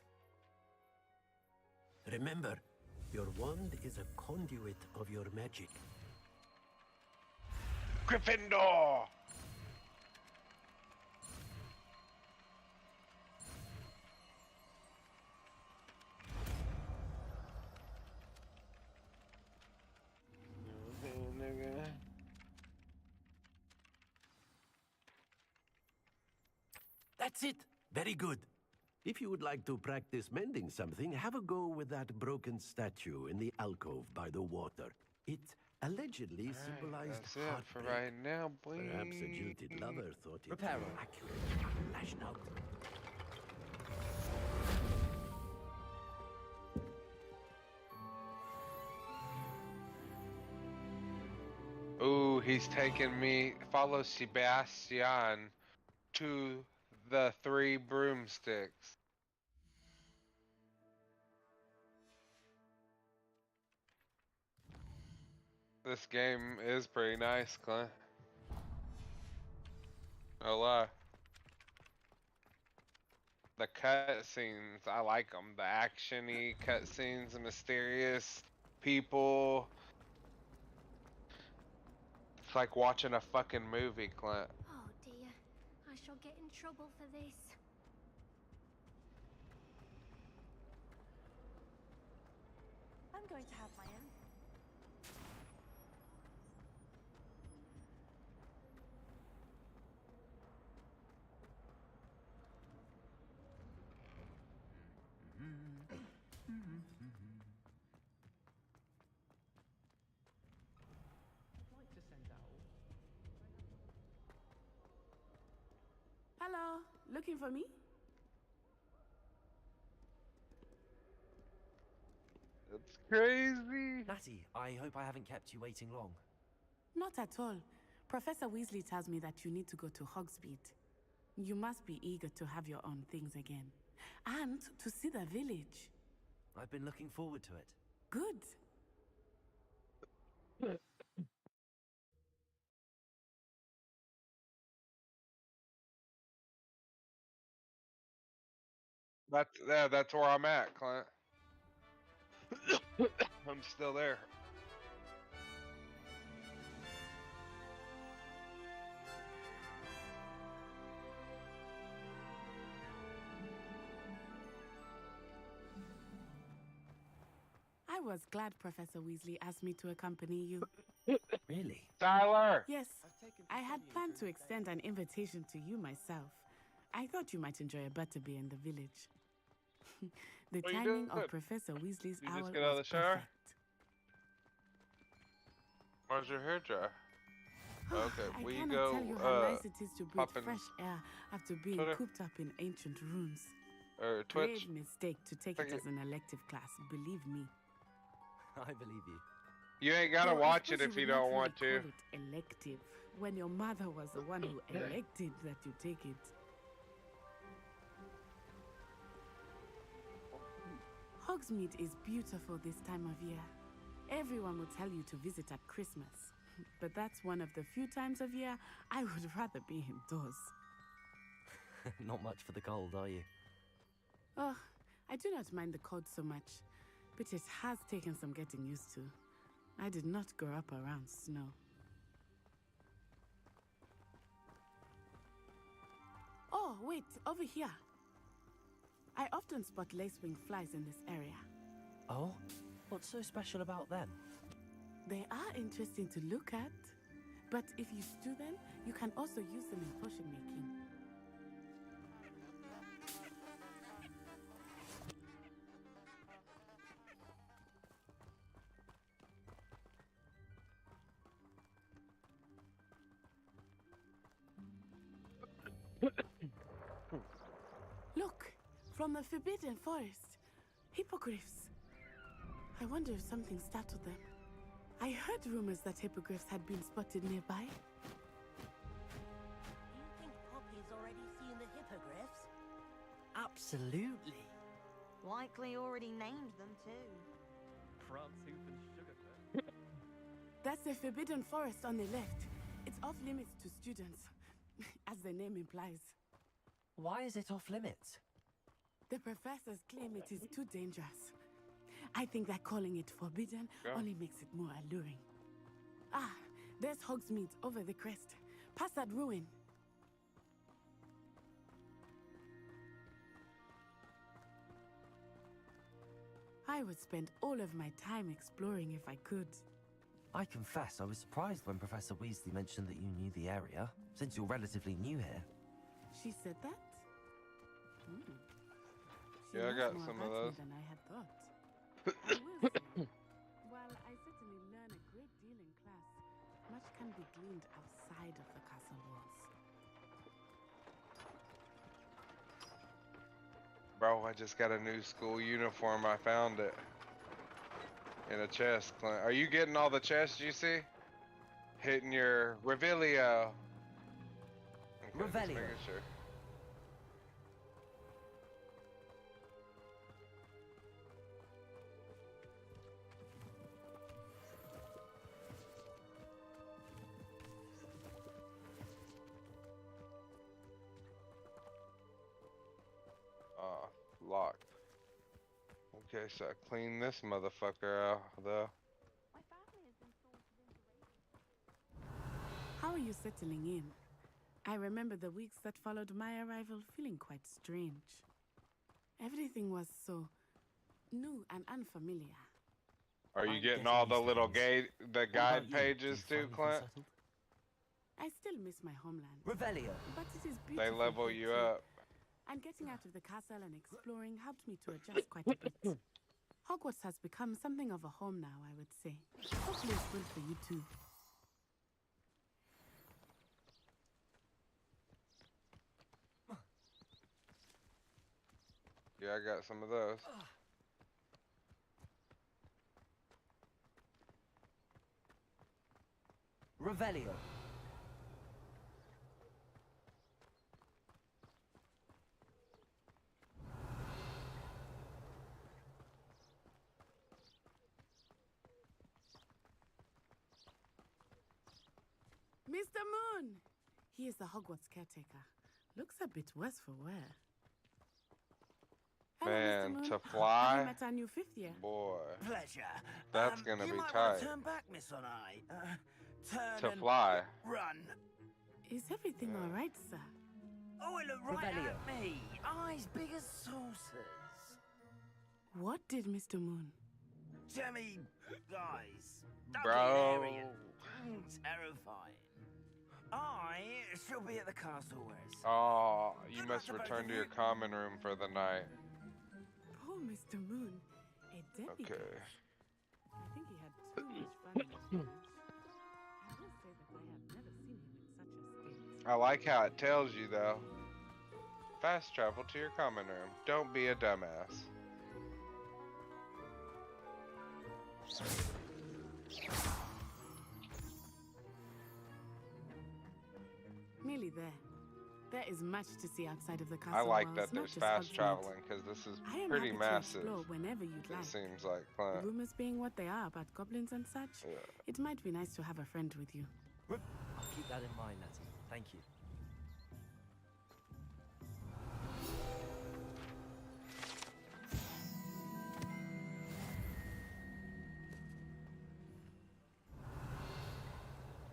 Remember, your wand is a conduit of your magic. Gryffindor! That's it. Very good. If you would like to practice mending something, have a go with that broken statue in the alcove by the water. It allegedly symbolized That's it for heartbreak. right now, boy. Perhaps a jilted lover thought it Repair. more accurate. Lash out. Ooh, he's taking me. Follow Sebastian to the 3 broomsticks. This game is pretty nice, Clint. No lie. The cutscenes, I like them. The action-y cutscenes, the mysterious people. It's like watching a fucking movie, Clint. Oh dear, I shall get in trouble for this. I'm going to have my own. I'd like to send out. Hello, looking for me? It's crazy. Natty, I hope I haven't kept you waiting long. Not at all. Professor Weasley tells me that you need to go to Hogsmeade. You must be eager to have your own things again. And to see the village. I've been looking forward to it. Good. That's where I'm at, Clint. I'm still there. I was glad Professor Weasley asked me to accompany you. Really? Tyler! Yes, I had planned to extend an invitation to you myself. I thought you might enjoy a butterbeer in the village. The What are you timing doing? of Professor Weasley's You owl just get out of the was shower? perfect. Where's your hair dryer? Okay, I we cannot go tell you how nice it is to breathe pop in fresh air after being Twitter. cooped up in ancient rooms. or Twitch. Grave mistake to take it as an elective class, believe me. I believe you. You ain't gotta Though I watch suppose it if would you not don't really want to. call it elective when your mother was the one who elected that you take it. Hogsmeade is beautiful this time of year. Everyone will tell you to visit at Christmas, but that's one of the few times of year I would rather be indoors. Not much for the cold, are you? Oh, I do not mind the cold so much, but it has taken some getting used to. I did not grow up around snow. Oh, wait, over here. I often spot lacewing flies in this area. Oh? What's so special about them? They are interesting to look at, but if you stew them, you can also use them in potion making. From the Forbidden Forest. Hippogriffs. I wonder if something startled them. I heard rumors that hippogriffs had been spotted nearby. Do you think Poppy's already seen the hippogriffs? Absolutely. Likely already named them too. France, hoof, and sugarfoot. That's the Forbidden Forest on the left. It's off limits to students, as the name implies. Why is it off limits? The professors claim it is too dangerous. I think that calling it forbidden only makes it more alluring. Ah, there's Hogsmeade over the crest. Past that ruin. I would spend all of my time exploring if I could. I confess I was surprised when Professor Weasley mentioned that you knew the area, since you're relatively new here. She said that? She Yeah, I knows got more some about of me those. than I had thought. I will say, while I certainly learn a great deal in class, much can be gleaned outside of the castle walls. Bro, I just got a new school uniform. I found it in a chest. Clint. Are you getting all the chests you see? Hitting your Revelio. Okay, just Revelio. making sure. Locked. Okay, so I clean this motherfucker out, though. How are you settling in? I remember the weeks that followed my arrival feeling quite strange. Everything was so new and unfamiliar. Are you getting all the little guide pages too, Clint? I still miss my homeland. Revelio. But it is beautiful. They level here you too. up. And getting out of the castle and exploring helped me to adjust quite a bit. Hogwarts has become something of a home now, I would say. Hopefully it's good for you too. Yeah, I got some of those. Revelio. Mr. Moon! He is the Hogwarts caretaker. Looks a bit worse for wear. Hello, Mr. Man, Moon. to Have fly, you met our new fifth year? boy, Pleasure. that's gonna you be might tight. want to turn back, Miss Onai. Turn To and fly. run. Is everything all right, sir? Oh, it looked right Revelio. at me. Eyes big as saucers. What did Mr. Moon? Jemmy, guys. Bro. Terrifying. I shall be at the castle, Wes. Oh, you must return to your common room for the night. Poor Mr. Moon. A demigod. Okay. I think he had too much fun in his village. I will say that I have never seen him in such a state. I like how it tells you though. Fast travel to your common room. Don't be a dumbass. Nearly there. There is much to see outside of the castle I like walls, that not there's just fast Hogsmeade. traveling because this is I am pretty happy massive. to explore whenever you'd like. It seems like Clint. Rumors being what they are about goblins and such, Yeah. it might be nice to have a friend with you. I'll keep that in mind, Natty. Thank you.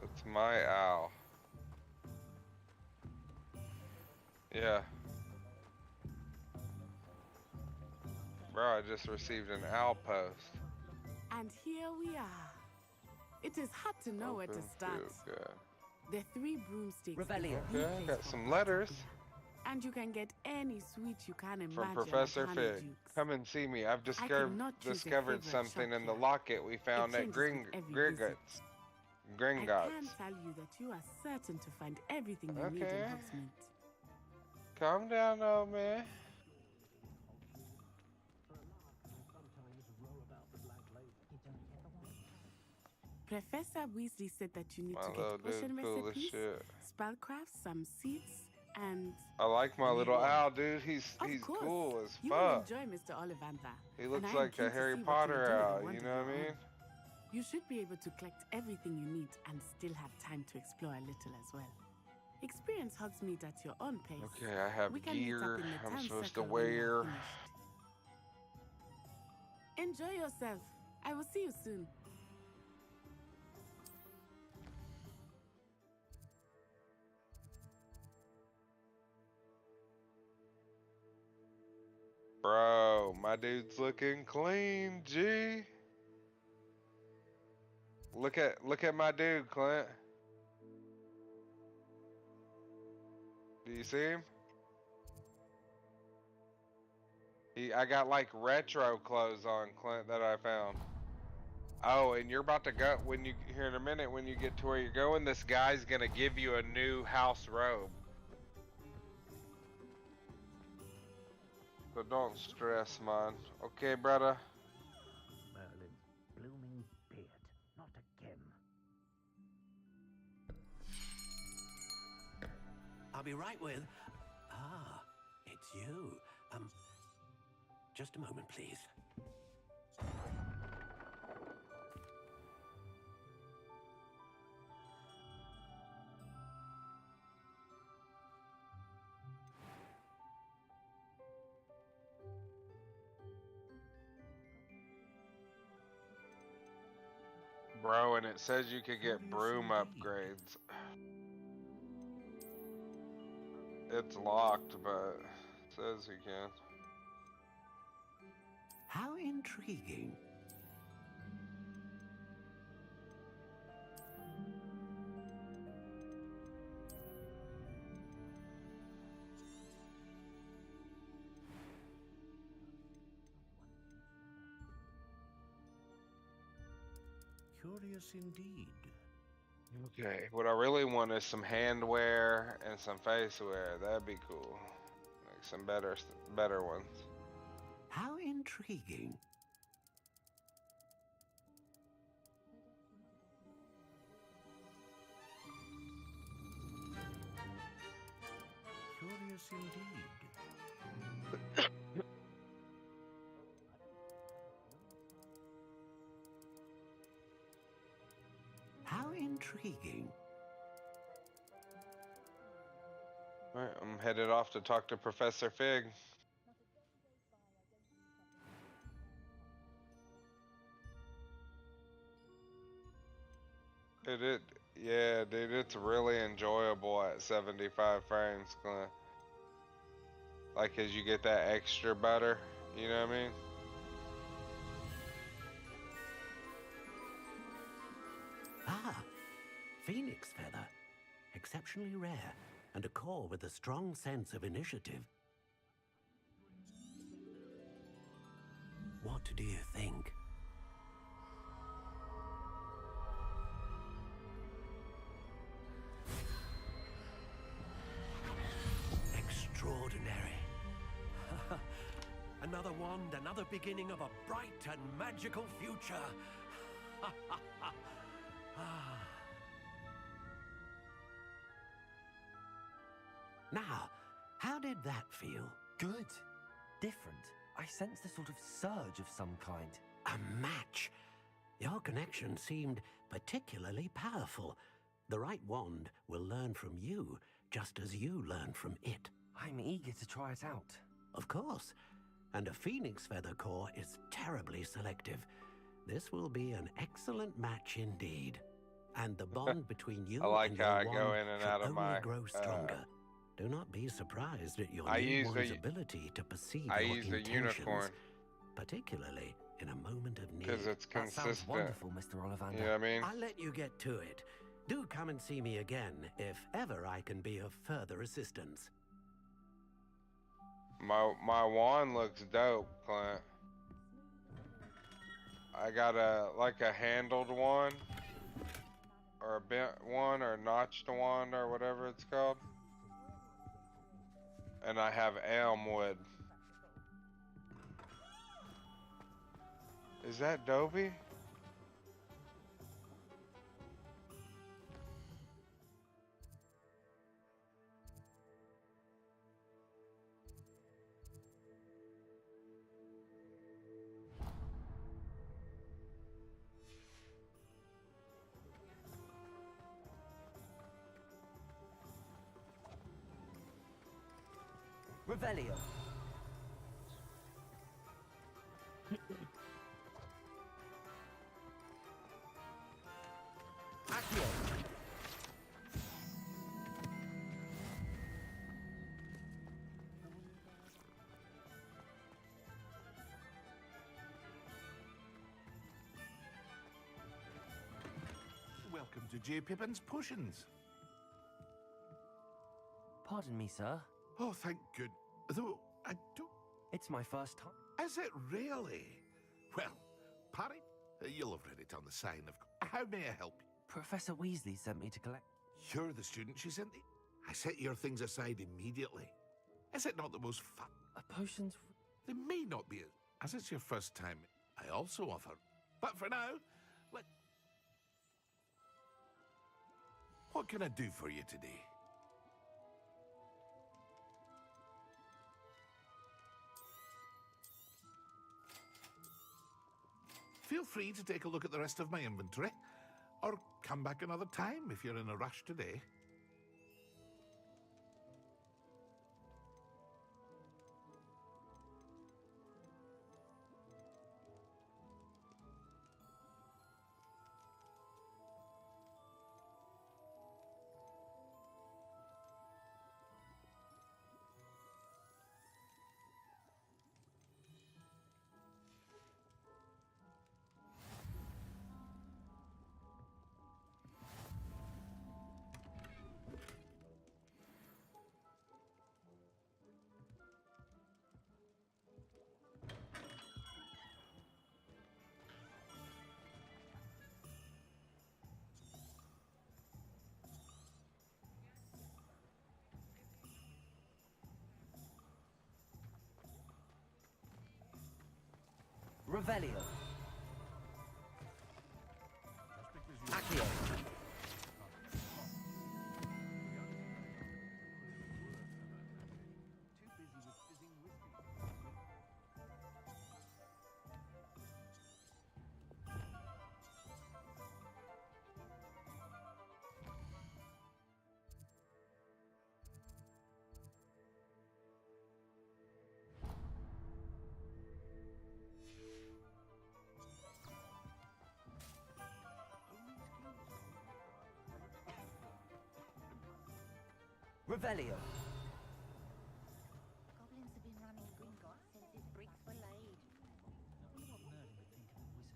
It's my owl. Yeah. Bro, I just received an owl post. And here we are. It is hard to know where to Open start. field, good. The 3 broomsticks. Revelio. is the Okay, I place got for some parties. letters And you can get any sweet you can imagine. from at Professor Fig. Honeydukes. Come and see me. I've cannot choose a discovered favorite something shop in the here. locket we found at changes with every visit. I Gringotts. can tell you that you are certain to find everything you need in Okay. Hogsmeade. Calm down, old man. Professor Weasley said that you need My to little get potion dude cool as recipes, shit. spellcrafts, some seeds, and... I like my little owl, dude. He's Of course, cool as you will fuck. enjoy Mr. Ollivandra. He and looks I am like keen a to Harry see what Potter you'll do with owl, the you wand know of what I your mean? own. You should be able to collect everything you need and still have time to explore a little as well. Experience Hogsmeade at your own pace. Okay, I have We can meet up gear in the I'm town supposed to circle when you are wear. finished. Enjoy yourself. I will see you soon. Bro, my dude's looking clean, G. Look at my dude, Clint. Do you see him? I got like retro clothes on, Clint, that I found. Oh, and you're about to go here in a minute when you get to where you're going, this guy's gonna give you a new house robe. So don't stress, man. Okay, brother. Merlin's blooming beard, not a gem. I'll be right with... Ah, it's you. Just a moment, please. Bro, and it says you could get broom upgrades. It's locked, but it says you can. How intriguing. Curious indeed. Okay, what I really want is some handwear and some face wear. That'd be cool. Like some better ones. How intriguing. Curious indeed. How intriguing. Alright, I'm headed off to talk to Professor Fig. Yeah, dude, it's really enjoyable at 75 frames, Clint. Like, as you get that extra butter, you know what I mean? Ah, Phoenix Feather. Exceptionally rare, and a core with a strong sense of initiative. What do you think? Extraordinary. Another wand, another beginning of a bright and magical future. Now, how did that feel? Good. Different. I sensed a sort of surge of some kind. A match. Your connection seemed particularly powerful. The right wand will learn from you, just as you learn from it. I'm eager to try it out. Of course. And a Phoenix Feather core is terribly selective. This will be an excellent match indeed. And the bond between you I like and how I your go wand in and should out of only my, grow stronger. Do not be surprised at your I new use one's the- ability to perceive I your use the intentions, unicorn. particularly in a moment of need. Because it's That sounds consistent. wonderful, Mr. Ollivander. You know what I mean? I'll let you get to it. Do come and see me again if ever I can be of further assistance. My wand looks dope, Clint. I got a handled one, or a bent one, or notched one, or whatever it's called. And I have elm wood. Is that Dobie? Revelio. Accio. Welcome to J. Pippin's Potions. Pardon me, sir. Oh, thank good. Though, I don't... It's my first time. Is it really? Well, Parry, you'll have read it on the sign, of course. How may I help you? Professor Weasley sent me to collect... You're the student she sent you? I set your things aside immediately. Is it not the most fun? Potions... They may not be, as it's your first time. I also offer. But for now, what can I do for you today? Feel free to take a look at the rest of my inventory, or come back another time if you're in a rush today. Revelio. Accio. Revelio. Goblins have been running Gringotts since its bricks were laid. I wonder what Merlin would think of a wizard.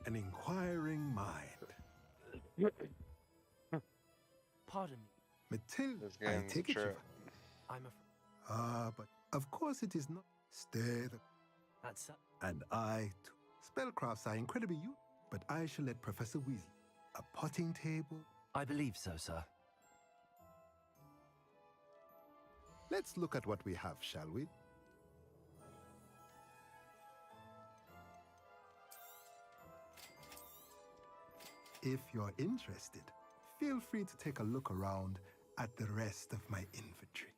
An inquiring mind. Pardon me. Matilda, I take it you... I'm but of course it is not. Stay the... That's... And I, too. Spellcrafts are incredibly useful, but I shall let Professor Weasley. A potting table? I believe so, sir. Let's look at what we have, shall we? If you're interested, feel free to take a look around at the rest of my inventory.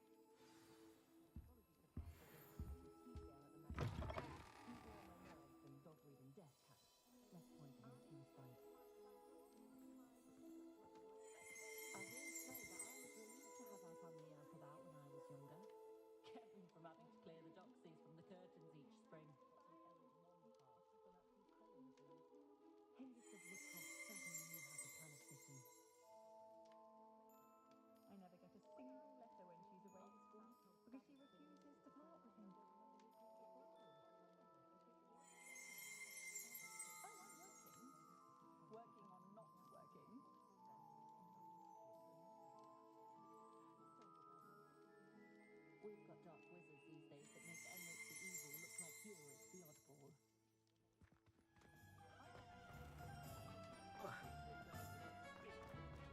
We've got dark wizards these days that make Emmerich the Evil look like you're the oddball.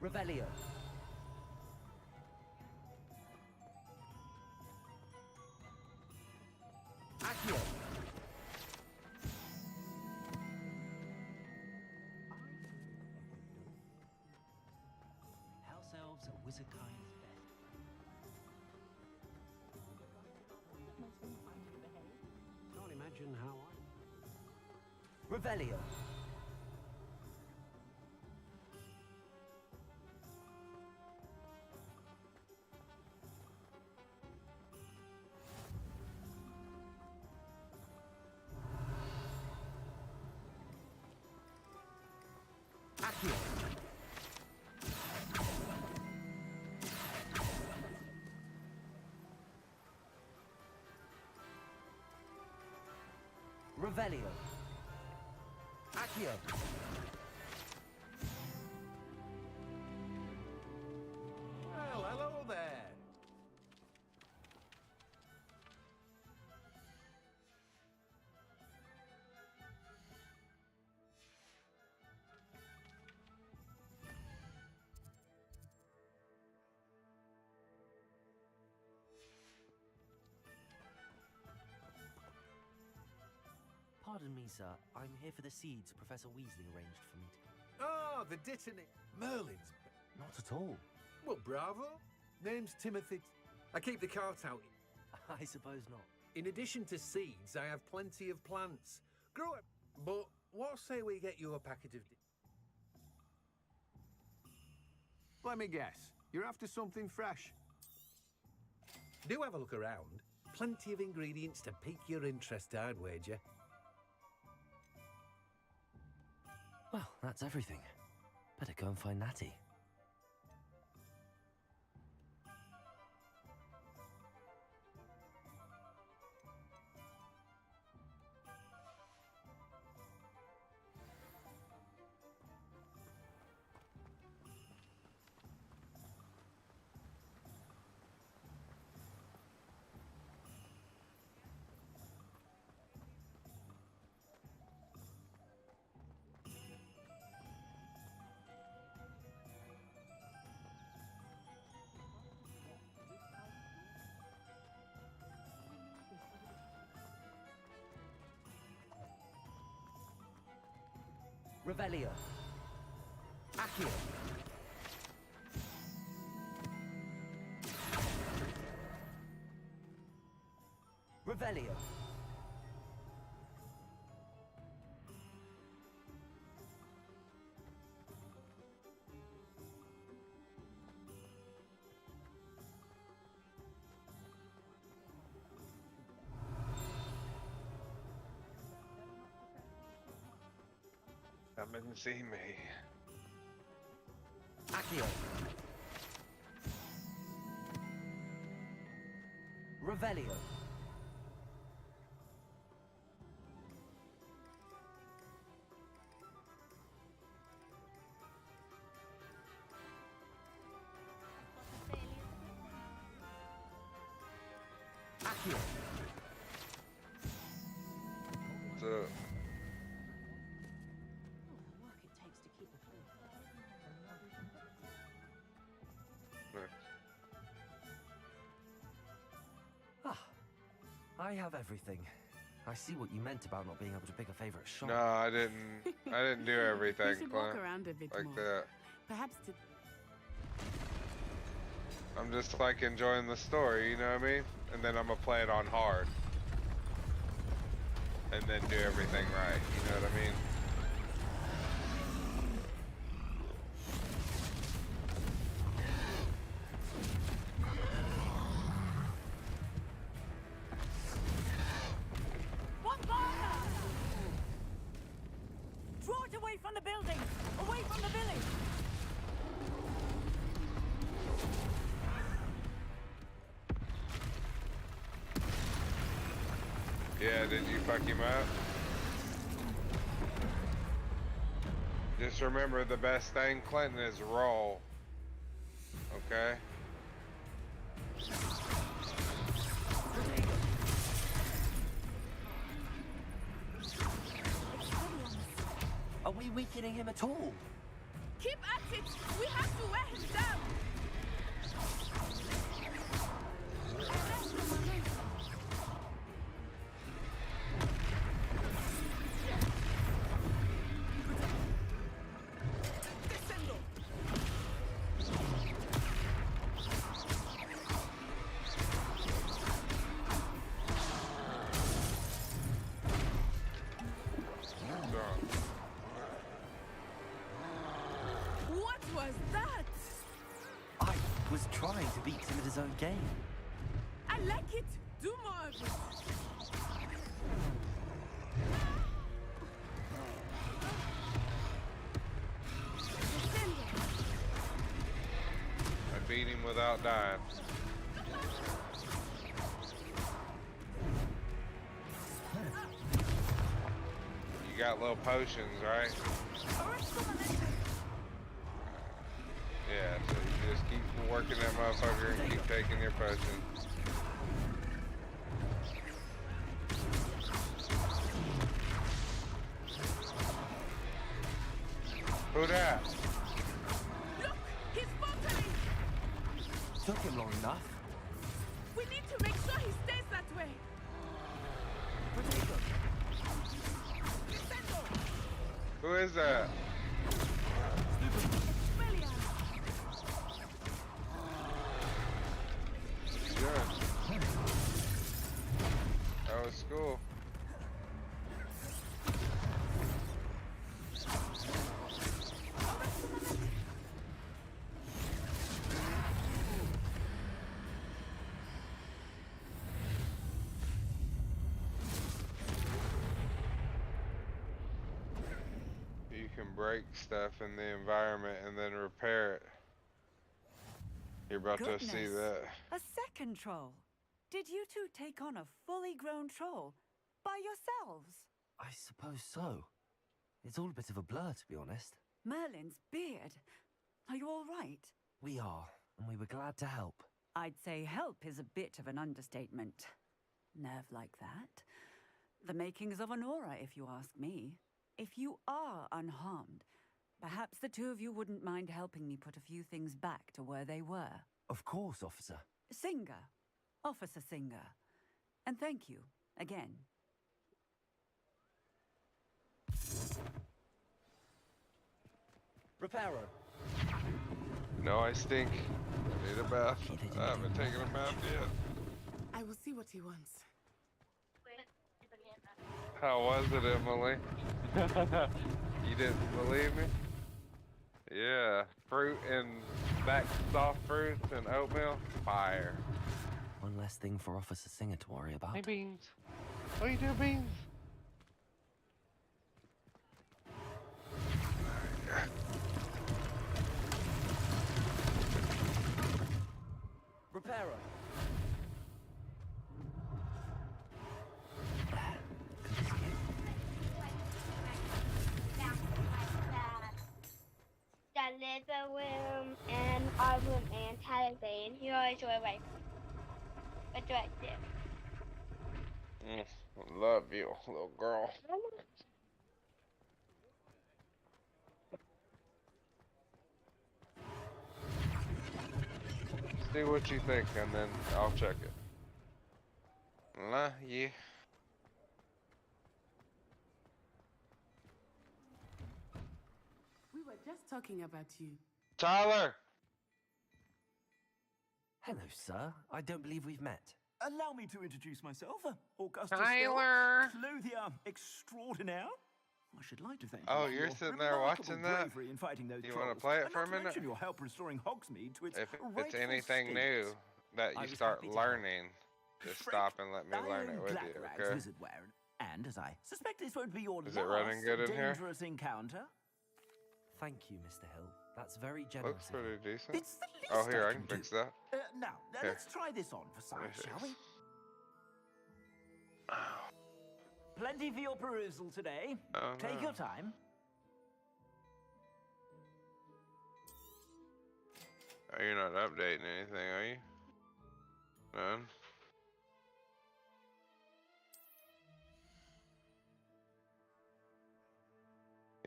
Revelio. Accio. House elves are wizard kind's best. Most of them find you behave. Can't imagine how Revelio. Accio. Revelio. Accio. Well, hello there. Pardon me, sir. I'm here for the seeds Professor Weasley arranged for me to... Oh, the detonate. Merlin's. Not at all. Well, bravo. Name's Timothy. I keep the cart out. I suppose not. In addition to seeds, I have plenty of plants. Grow up. But what say we get you a packet of... Let me guess. You're after something fresh. Do have a look around. Plenty of ingredients to pique your interest, I'd wager. Well, that's everything. Better go and find Natty. Revelio. Accio. Revelio. Come and see me. Accio. Revelio. Accio. So, I have everything. I see what you meant about not being able to pick a favorite shot. no, I didn't do everything, You should walk Clint, around a bit like more. that. Perhaps to... I'm just like enjoying the story, you know what I mean? And then I'm gonna play it on hard. And then do everything right, you know what I mean? One fire! Draw it away from the building! Away from the village! Yeah, did you fuck him up? Just remember the best thing, Clinton, is roll. Okay? Are we weakening him at all? Keep at it! We have to wear him down! Done. trying to beat him at his own game. I like it. Do more of it. I beat him without dying. You got little potions, right? Yeah, so you just keep working that motherfucker and keep taking your potion. Who that? Look, he's faltering. Took him long enough. We need to make sure he stays that way. Who is that? Good. That was cool. You can break stuff in the environment and then repair it. You're about to see Goodness. that. A second troll. Did you two take on a fully grown troll by yourselves? I suppose so. It's all a bit of a blur, to be honest. Merlin's beard. Are you all right? We are, and we were glad to help. I'd say help is a bit of an understatement. Nerve like that. The makings of an aura, if you ask me. If you are unharmed, perhaps the two of you wouldn't mind helping me put a few things back to where they were. Of course, officer. Singer. Officer Singer. And thank you, again. Reparo. No, I stink. I need a bath. I haven't taken a bath yet. I will see what he wants. How was it, Emily? You didn't believe me? Yeah, fruit and back soft fruits and oatmeal, fire. One less thing for Officer Singer to worry about. Hey, Beans. What you do, Beans? Reparo. Little room and our room and Taliban. You always were right. Attractive. Love you, little girl. See what you think, and then I'll check it. Yeah. We were just talking about you. Tyler! Hello, sir. I don't believe we've met. Allow me to introduce myself. Augustus Tyler! Hill, clothier extraordinaire. I should like to thank you. Oh, for you're your sitting there remarkable watching that? bravery in fighting those You want to trolls, play it and for a not to minute? mention your help restoring Hogsmeade to its If it's rightful anything state. new that I you was start happy to help. learning, just stop and let me learn it with you, Glackrags okay? wizard wear, and as I suspect this won't be your Is it last running good in here? dangerous encounter. Thank you, Mr. Hill. That's very generous. Looks pretty decent. It's the least Oh, here, I can can fix that. Now, Here. let's try this on for size, Let me shall fix. we? Plenty for your perusal today. Oh, Take no. your time. Oh, you're not updating anything, are you? None?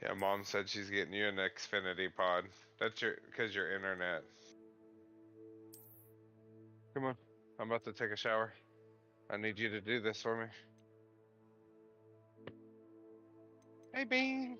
Yeah, Mom said she's getting you an Xfinity pod. That's because your internet. Come on, I'm about to take a shower. I need you to do this for me. Hey, Beans.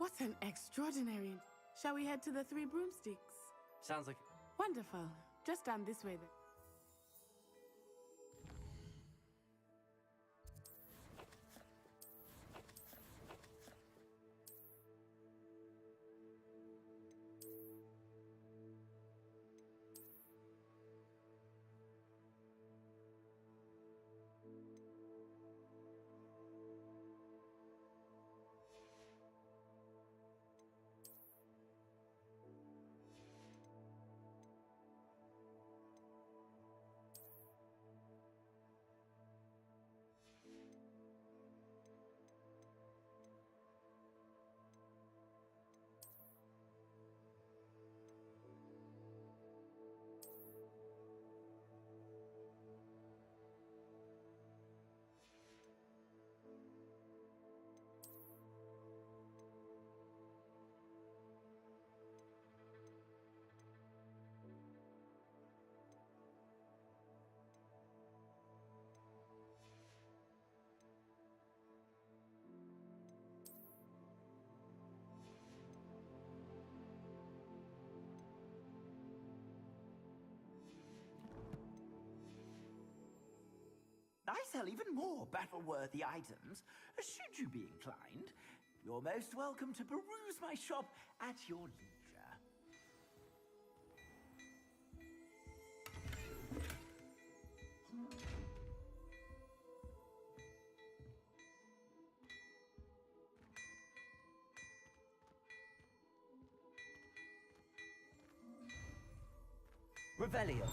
What an extraordinary... Shall we head to the Three Broomsticks? Sounds like... Wonderful. Just down this way then. I sell even more battle-worthy items. Should you be inclined, you're most welcome to peruse my shop at your leisure. Revelio.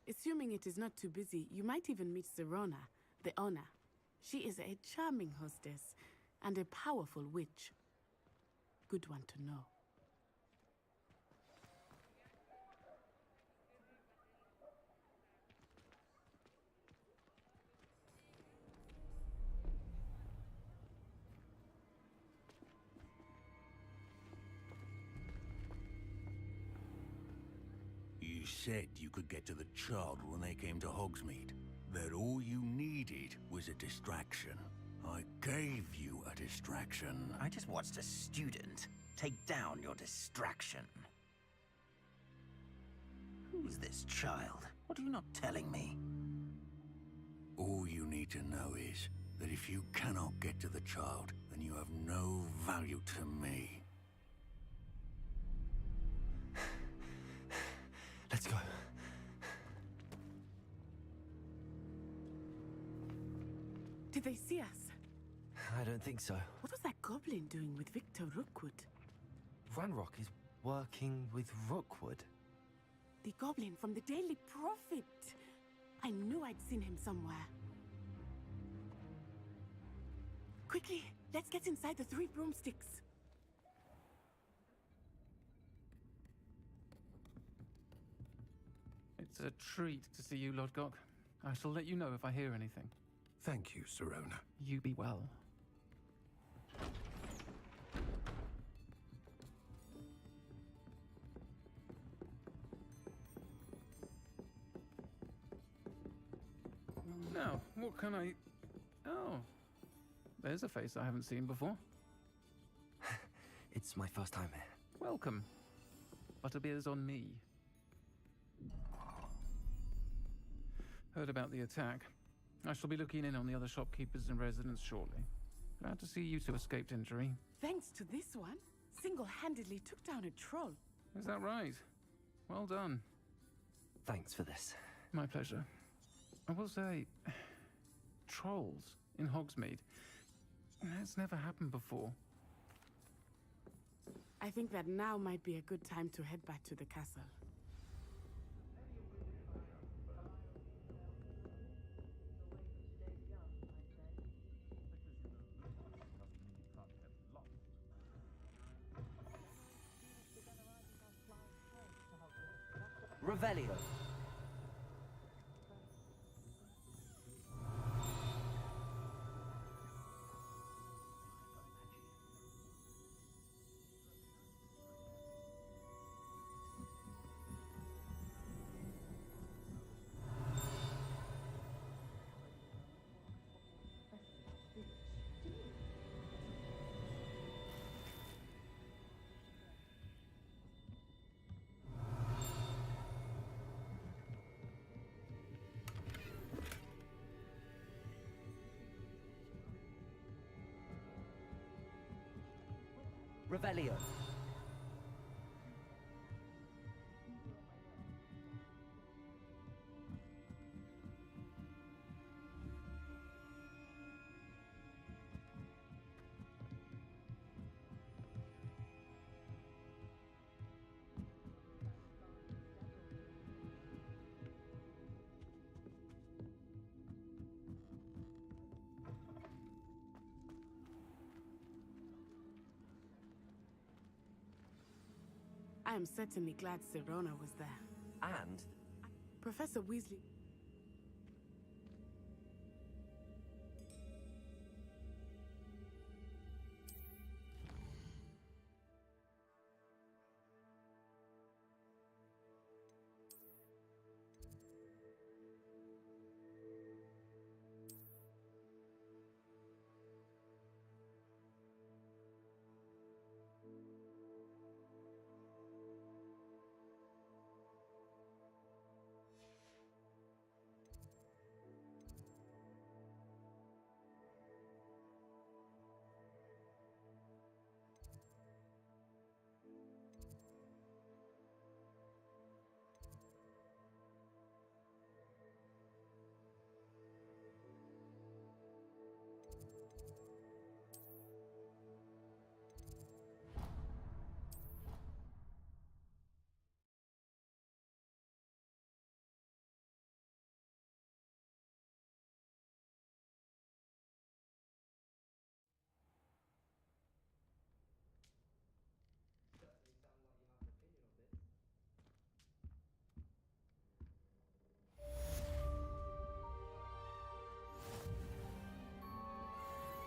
Assuming it is not too busy, you might even meet Serona, the owner. She is a charming hostess and a powerful witch. Good one to know. You said you could get to the child when they came to Hogsmeade. That all you needed was a distraction. I gave you a distraction. I just watched a student take down your distraction. Who's this child? What are you not telling me? All you need to know is that if you cannot get to the child, then you have no value to me. Let's go. Did they see us? I don't think so. What was that goblin doing with Victor Rookwood? Ranrock is working with Rookwood. The goblin from the Daily Prophet. I knew I'd seen him somewhere. Quickly, let's get inside the Three Broomsticks. It's a treat to see you, Lodgok. I shall let you know if I hear anything. Thank you, Serona. You be well. Now, what can I... Oh, there's a face I haven't seen before. It's my first time here. Welcome. Butterbeer's on me. Heard about the attack. I shall be looking in on the other shopkeepers and residents shortly. Glad to see you two escaped injury. Thanks to this one, single-handedly took down a troll. Is that right? Well done. Thanks for this. My pleasure. I will say, trolls in Hogsmeade. That's never happened before. I think that now might be a good time to head back to the castle. Revelio. Revelio. I am certainly glad Sirona was there. And Professor Weasley...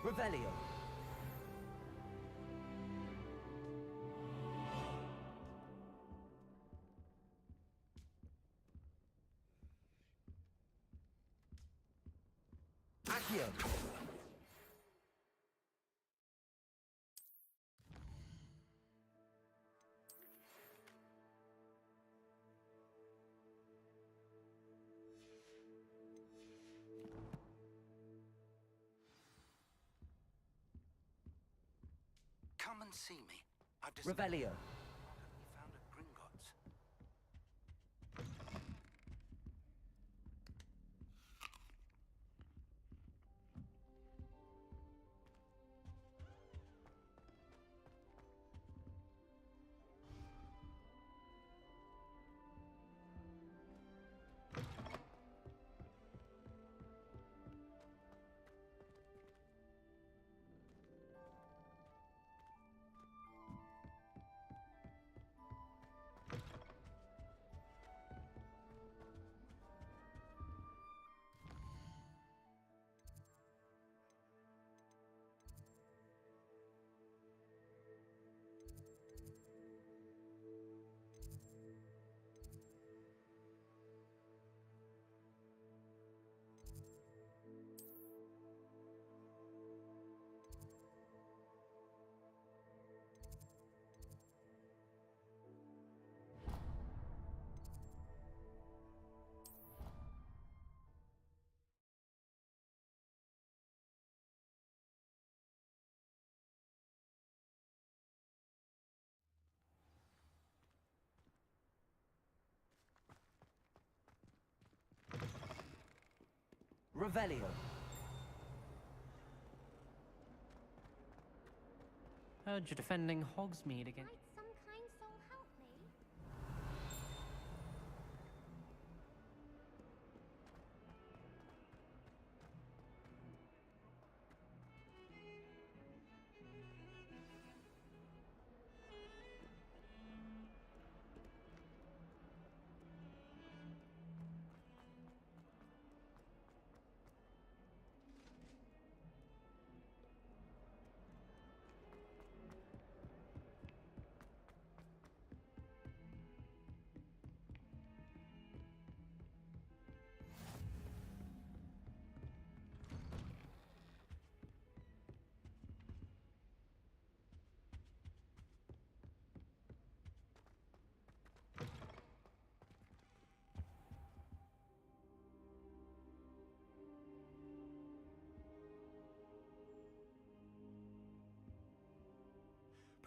Revelio. Accio. Come and see me. I've Revelio. found at Gringotts. Revelio. Heard you're defending Hogsmeade again. Might some kind soul help me?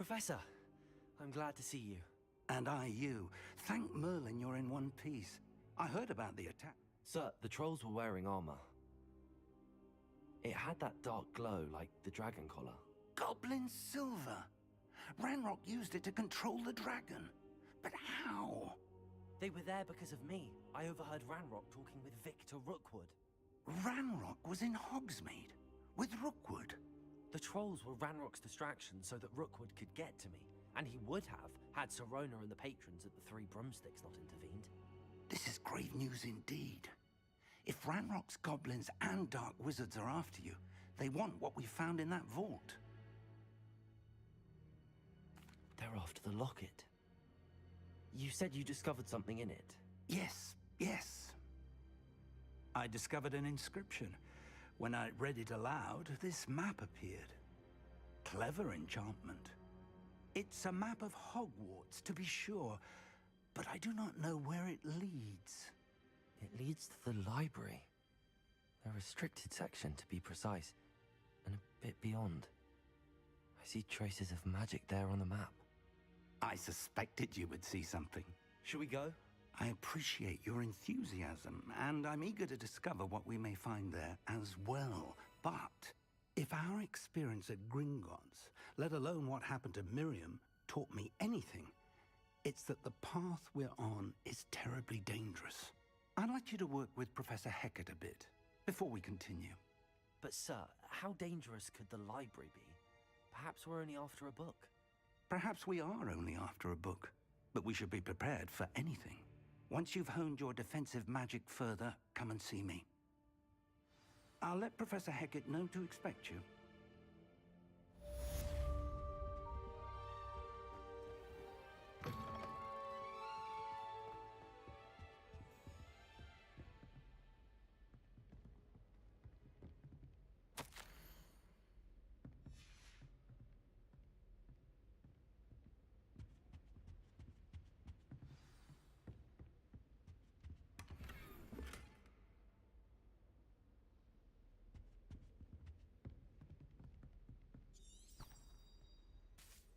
Professor, I'm glad to see you. And I you. Thank Merlin you're in one piece. I heard about the attack. Sir, the trolls were wearing armor. It had that dark glow like the dragon collar. Goblin silver. Ranrock used it to control the dragon. But how? They were there because of me. I overheard Ranrock talking with Victor Rookwood. Ranrock was in Hogsmeade with Rookwood. The trolls were Ranrock's distraction so that Rookwood could get to me. And he would have, had Sirona and the patrons at the Three Broomsticks not intervened. This is grave news indeed. If Ranrock's goblins and dark wizards are after you, they want what we found in that vault. They're after the locket. You said you discovered something in it. Yes, yes. I discovered an inscription. When I read it aloud, this map appeared. Clever enchantment. It's a map of Hogwarts, to be sure, but I do not know where it leads. It leads to the library. A restricted section, to be precise, and a bit beyond. I see traces of magic there on the map. I suspected you would see something. Shall we go? I appreciate your enthusiasm, and I'm eager to discover what we may find there as well. But if our experience at Gringotts, let alone what happened to Miriam, taught me anything, it's that the path we're on is terribly dangerous. I'd like you to work with Professor Hecat a bit, before we continue. But sir, how dangerous could the library be? Perhaps we're only after a book. Perhaps we are only after a book, but we should be prepared for anything. Once you've honed your defensive magic further, come and see me. I'll let Professor Hecat know to expect you.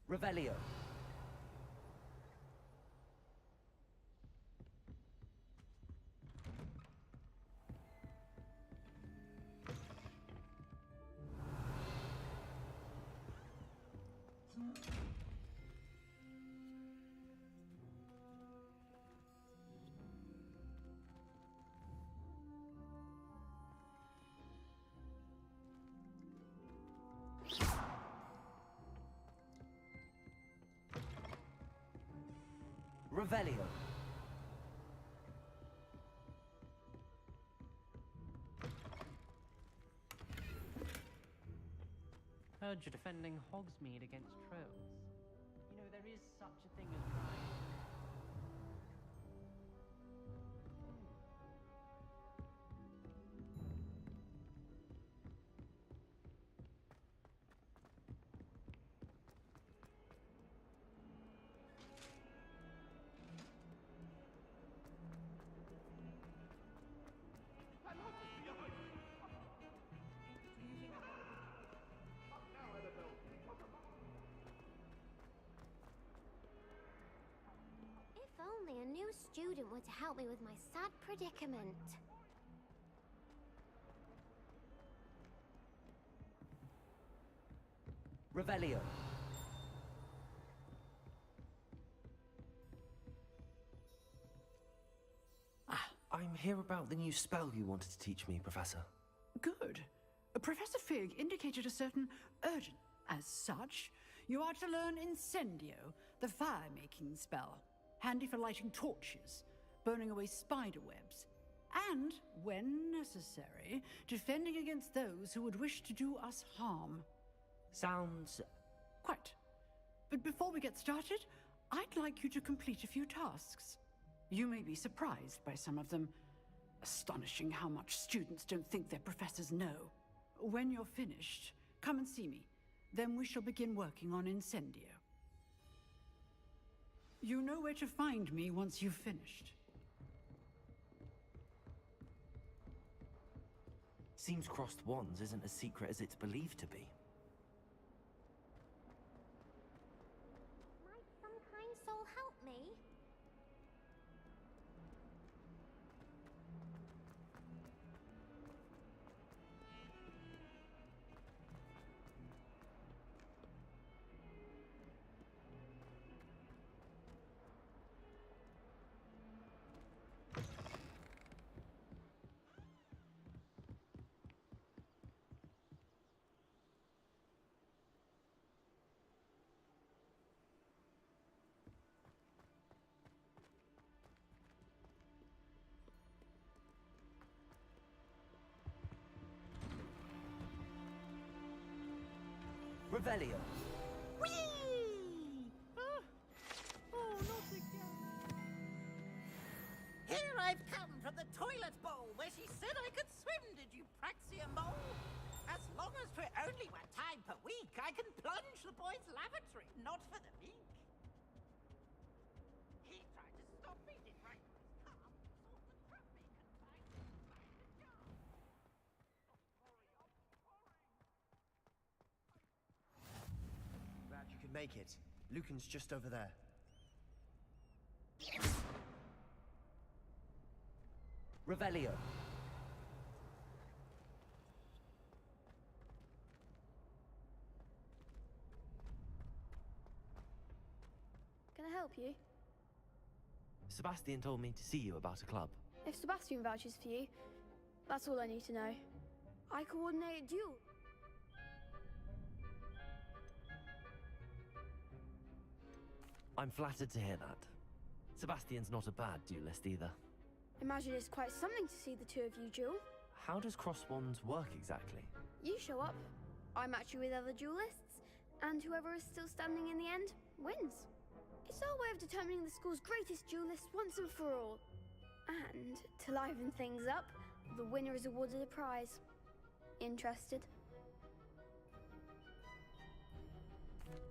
Revelio. Revelio. Heard you're defending Hogsmeade against trolls. You know, there is such a thing as right. If only a new student were to help me with my sad predicament. Revelio. I'm here about the new spell you wanted to teach me, Professor. Good. Professor Fig indicated a certain urgency. As such, you are to learn Incendio, the fire-making spell. Handy for lighting torches, burning away spider webs, and, when necessary, defending against those who would wish to do us harm. Sounds... Quite. But before we get started, I'd like you to complete a few tasks. You may be surprised by some of them. Astonishing how much students don't think their professors know. When you're finished, come and see me. Then we shall begin working on Incendio. You know where to find me once you've finished. Seems crossed wands isn't as secret as it's believed to be. soul help me? Revelio. Whee! Oh, not again. Here I've come from the toilet bowl where she said I could swim, did you Praxia mole? As long as for only 1 time per week, I can plunge the boys' lavatory, not for the meek. He tried to stop me, did right with his car, sort the traffic and find the jar. Glad you could make it. Lucan's just over there. Revelio. Can I help you? Sebastian told me to see you about a club. If Sebastian vouches for you, that's all I need to know. I coordinate a duel. I'm flattered to hear that. Sebastian's not a bad duelist either. Imagine it's quite something to see the two of you duel. How does cross wands work exactly? You show up, I match you with other duelists, and whoever is still standing in the end wins. It's our way of determining the school's greatest duelist once and for all. And to liven things up, the winner is awarded a prize. Interested?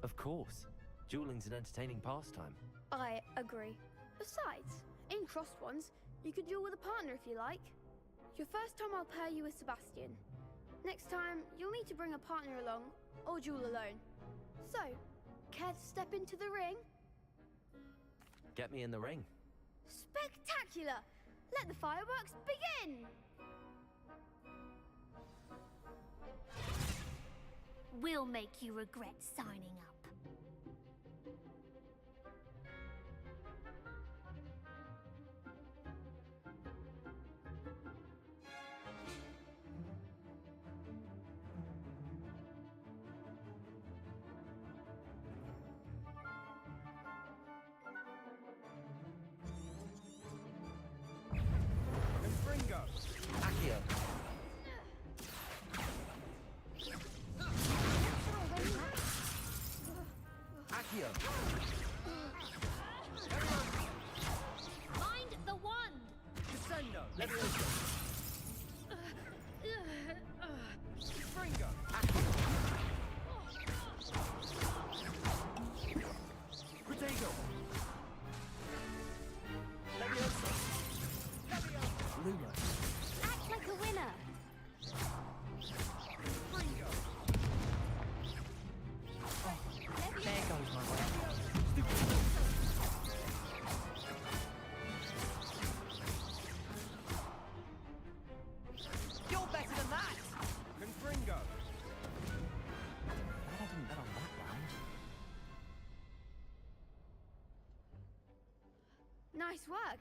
Of course. Dueling's an entertaining pastime. I agree. Besides, in crossed ones, you could duel with a partner if you like. Your first time I'll pair you with Sebastian. Next time, you'll need to bring a partner along, or duel alone. So, care to step into the ring? Get me in the ring. Spectacular! Let the fireworks begin! We'll make you regret signing up. Confringo. Accio. Accio. Mind the wand! Descendo. Levioso. Confringo. Protego. Levioso. Luma. Act like a winner! Fringo. There goes my way. You're better than that! Confringo. Glad I didn't bet on that round. Nice work.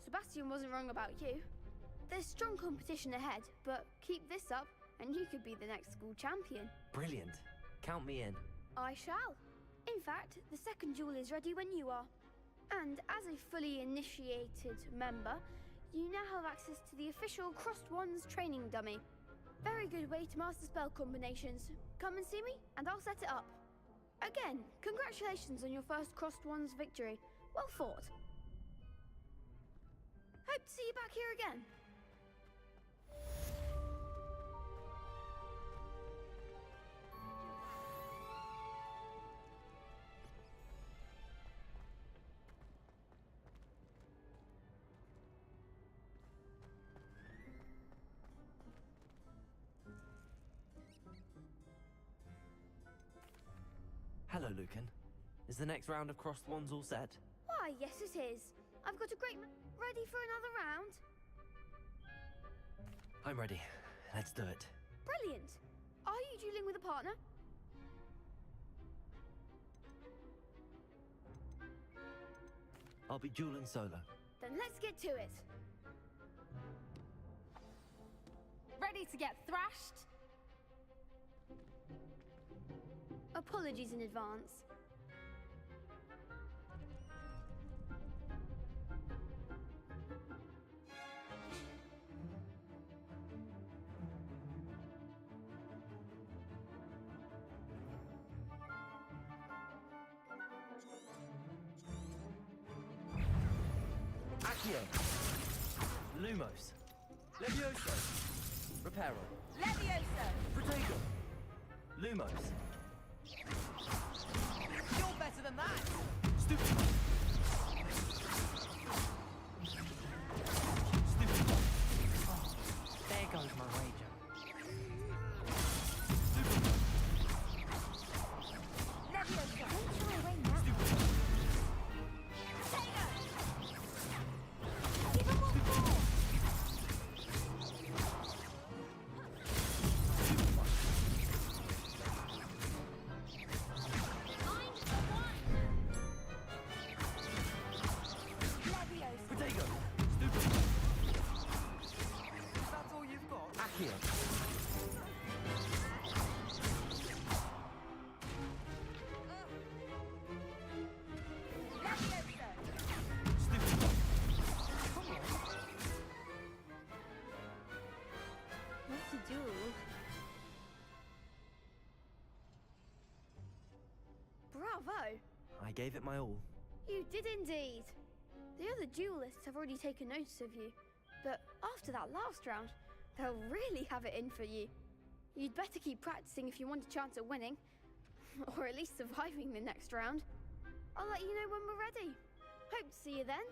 Sebastian wasn't wrong about you. There's strong competition ahead, but keep this up and you could be the next school champion. Brilliant. Count me in. I shall. In fact, the second duel is ready when you are. And as a fully initiated member, you now have access to the official Crossed Wands training dummy. Very good way to master spell combinations. Come and see me, and I'll set it up. Again, congratulations on your first Crossed Wands victory. Well fought. Hope to see you back here again. Hello, Lucan. Is the next round of crossed wands all set? Why, yes it is. I've got a great ready for another round. I'm ready. Let's do it. Brilliant. Are you dueling with a partner? I'll be dueling solo. Then let's get to it. Ready to get thrashed? Apologies in advance. Accio. Lumos. Levioso. Reparo. Levioso! Protego. Lumos. You're better than that! Stupid. There goes my wager. Levioso! Don't shy away now. Potato! Give him what for! Levioso! Protego. Stupid. That's all you've got? Accio. Levioso! Stupid. What's a duel? Bravo! I gave it my all. You did indeed. The other duelists have already taken notice of you, but after that last round, they'll really have it in for you. You'd better keep practicing if you want a chance at winning, or at least surviving the next round. I'll let you know when we're ready. Hope to see you then.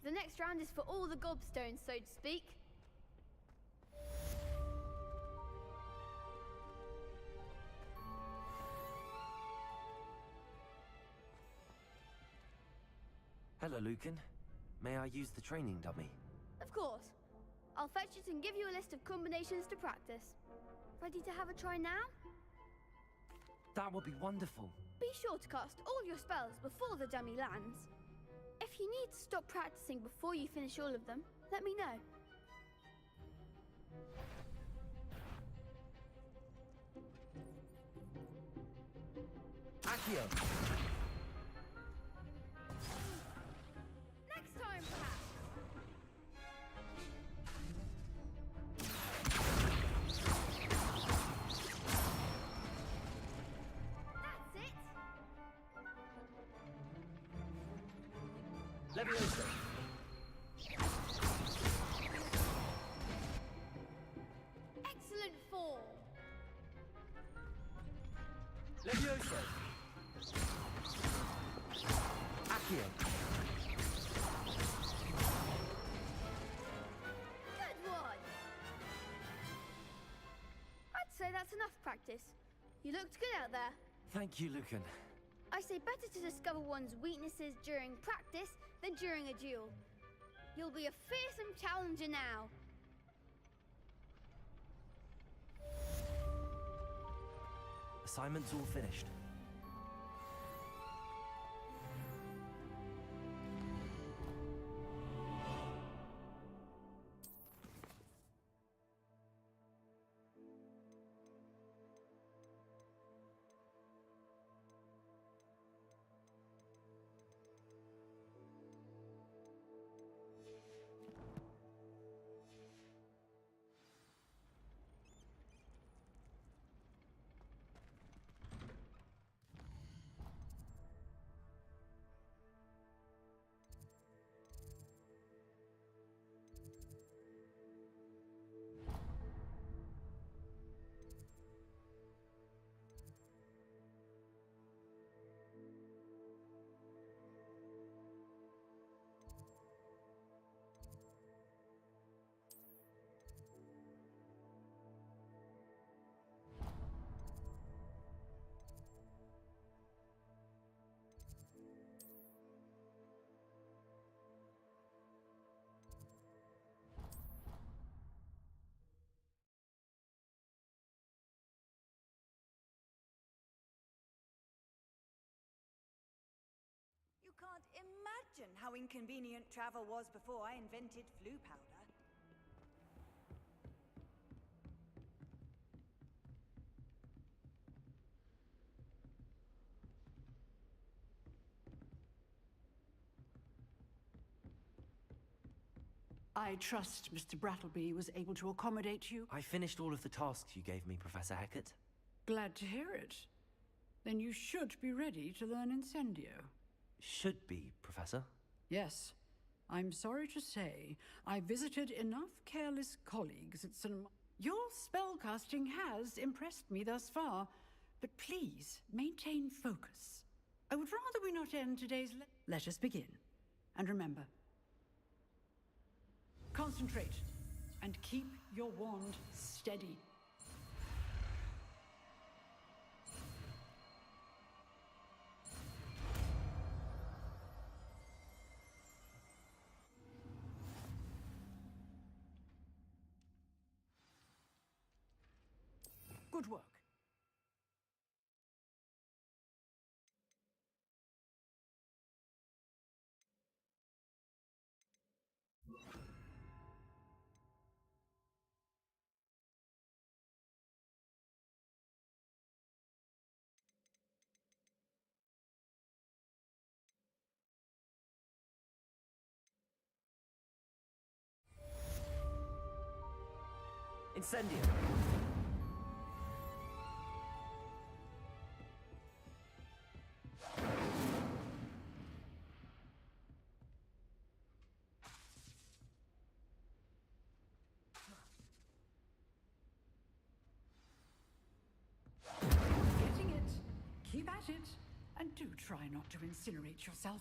The next round is for all the gobstones, so to speak. Hello, Lucan. May I use the training dummy? Of course. I'll fetch it and give you a list of combinations to practice. Ready to have a try now? That would be wonderful. Be sure to cast all your spells before the dummy lands. If you need to stop practicing before you finish all of them, let me know. Accio. Next time, perhaps. That's it. Levioso. Excellent fall. Levioso. Accio. Good one. I'd say that's enough practice. You looked good out there. Thank you, Lucan. I say better to discover one's weaknesses during practice than during a duel. You'll be a fearsome challenger now. Assignment's all finished. imagine how inconvenient travel was before I invented flu powder. I trust Mr. Brattleby was able to accommodate you. I finished all of the tasks you gave me, Professor Hecat. Glad to hear it. Then you should be ready to learn Incendio. Should be, Professor. Yes. I'm sorry to say, I visited enough careless colleagues at St. Your spellcasting has impressed me thus far, but please maintain focus. I would rather we not end today's Let us begin. And remember, concentrate and keep your wand steady. Good work. Incendio! Getting it. Keep at it. And do try not to incinerate yourself.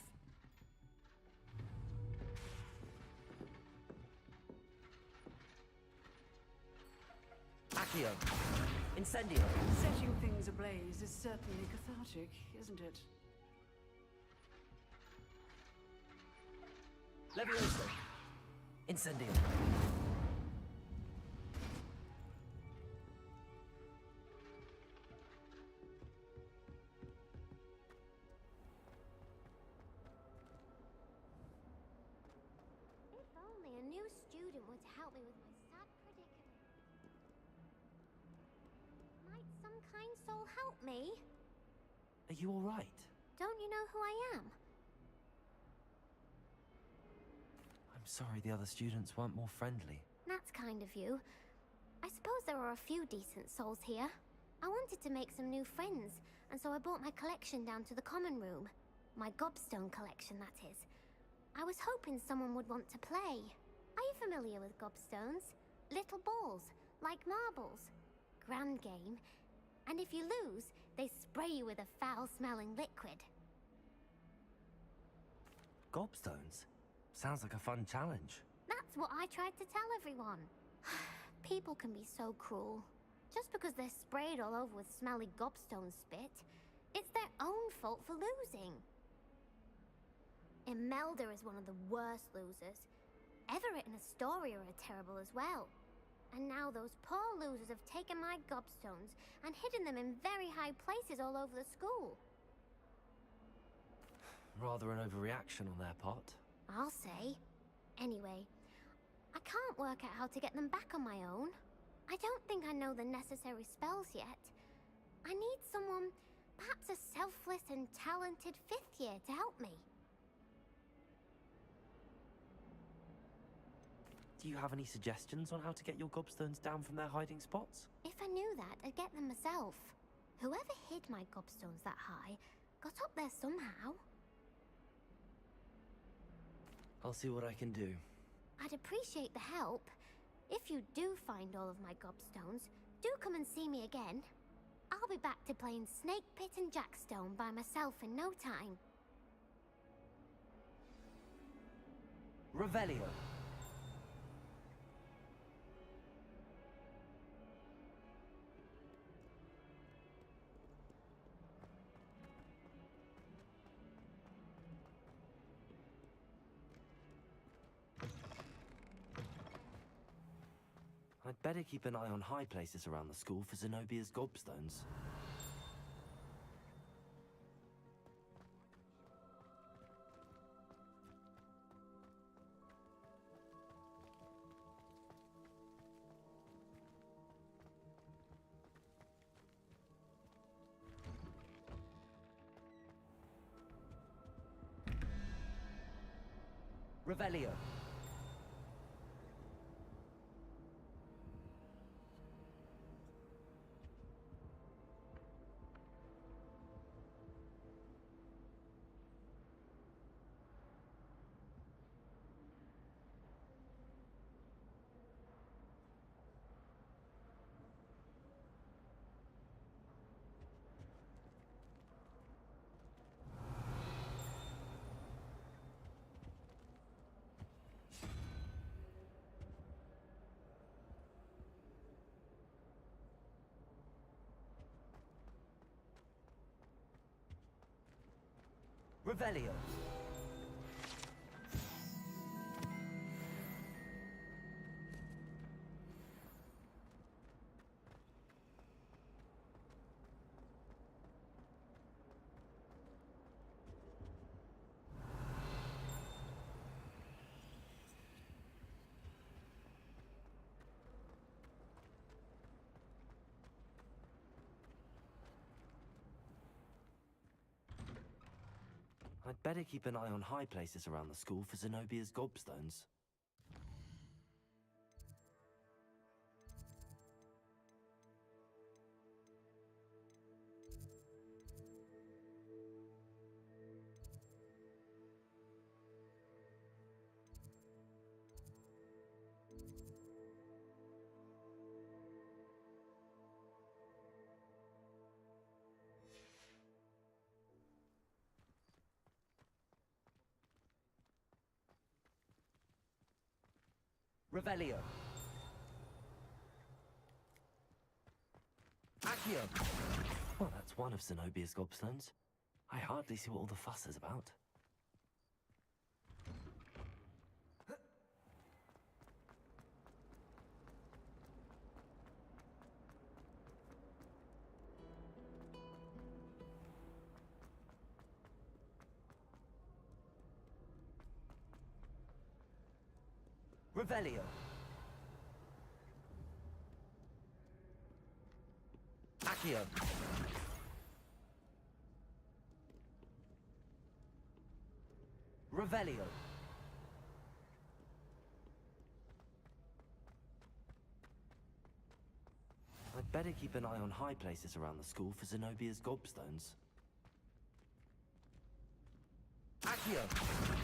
Accio! Incendio! Setting things ablaze is certainly cathartic, isn't it? Levioso! Incendio! If only a new student were to help me with my sad predicament. Might some kind soul help me? Are you alright? Don't you know who I am? I'm sorry the other students weren't more friendly. That's kind of you. I suppose there are a few decent souls here. I wanted to make some new friends, and so I brought my collection down to the common room. My gobstone collection, that is. I was hoping someone would want to play. Are you familiar with gobstones? Little balls, like marbles. Grand game. And if you lose, they spray you with a foul-smelling liquid. Gobstones? Sounds like a fun challenge. That's what I tried to tell everyone. People can be so cruel. Just because they're sprayed all over with smelly gobstone spit, it's their own fault for losing. Imelda is one of the worst losers. Everett and Astoria are terrible as well. And now those poor losers have taken my gobstones and hidden them in very high places all over the school. Rather an overreaction on their part. I'll say. Anyway, I can't work out how to get them back on my own. I don't think I know the necessary spells yet. I need someone, perhaps a selfless and talented 5th year to help me. Do you have any suggestions on how to get your gobstones down from their hiding spots? If I knew that, I'd get them myself. Whoever hid my gobstones that high got up there somehow. I'll see what I can do. I'd appreciate the help. If you do find all of my gobstones, do come and see me again. I'll be back to playing Snake Pit and Jackstone by myself in no time. Revelio. I'd better keep an eye on high places around the school for Zenobia's gobstones. Revelio. Revelio. I'd better keep an eye on high places around the school for Zenobia's gobstones. Revelio. Accio. Well, that's one of Zenobia's gobstones. I hardly see what all the fuss is about. Revelio. Accio. Revelio. I'd better keep an eye on high places around the school for Zenobia's gobstones. Accio.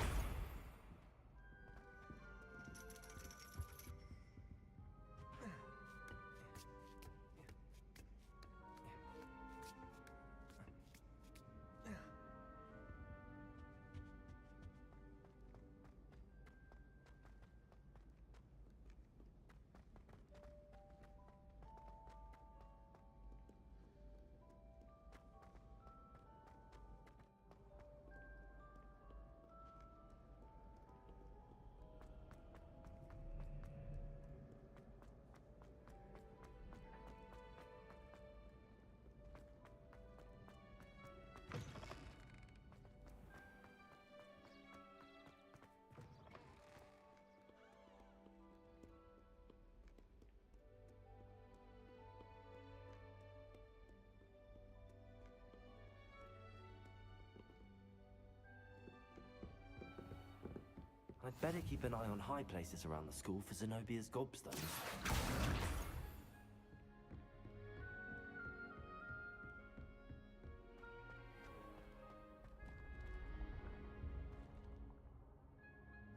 I'd better keep an eye on high places around the school for Zenobia's gobstones.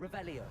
Revelio.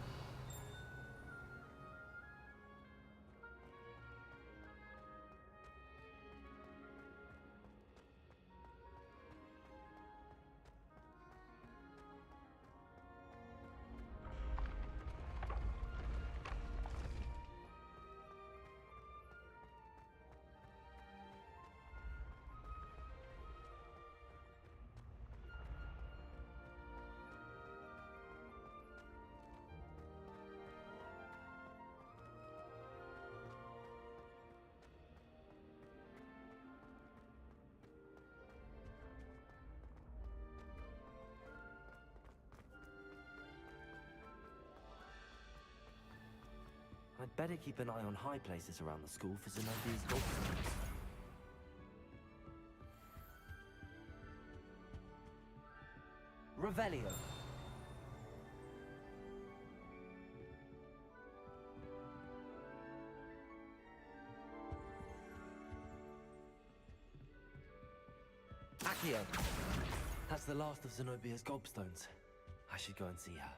I'd better keep an eye on high places around the school for Zenobia's gobstones. Revelio. Accio! That's the last of Zenobia's gobstones. I should go and see her.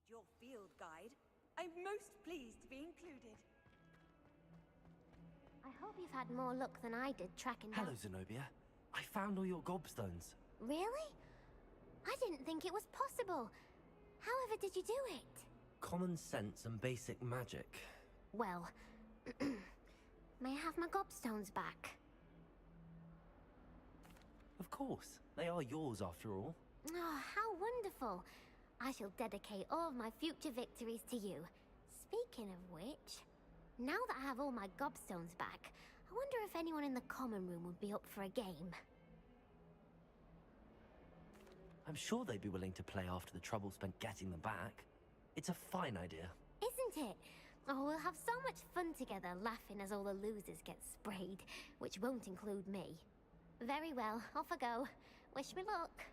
Your field guide. I'm most pleased to be included. I hope you've had more luck than I did tracking down... Hello, Zenobia. I found all your gobstones. Really? I didn't think it was possible. However did you do it? Common sense and basic magic. Well, may I have my gobstones back? Of course. They are yours after all. Oh, how wonderful. I shall dedicate all of my future victories to you. Speaking of which, now that I have all my gobstones back, I wonder if anyone in the common room would be up for a game. I'm sure they'd be willing to play after the trouble spent getting them back. It's a fine idea. Isn't it? Oh, we'll have so much fun together laughing as all the losers get sprayed, which won't include me. Very well, off I go. Wish me luck.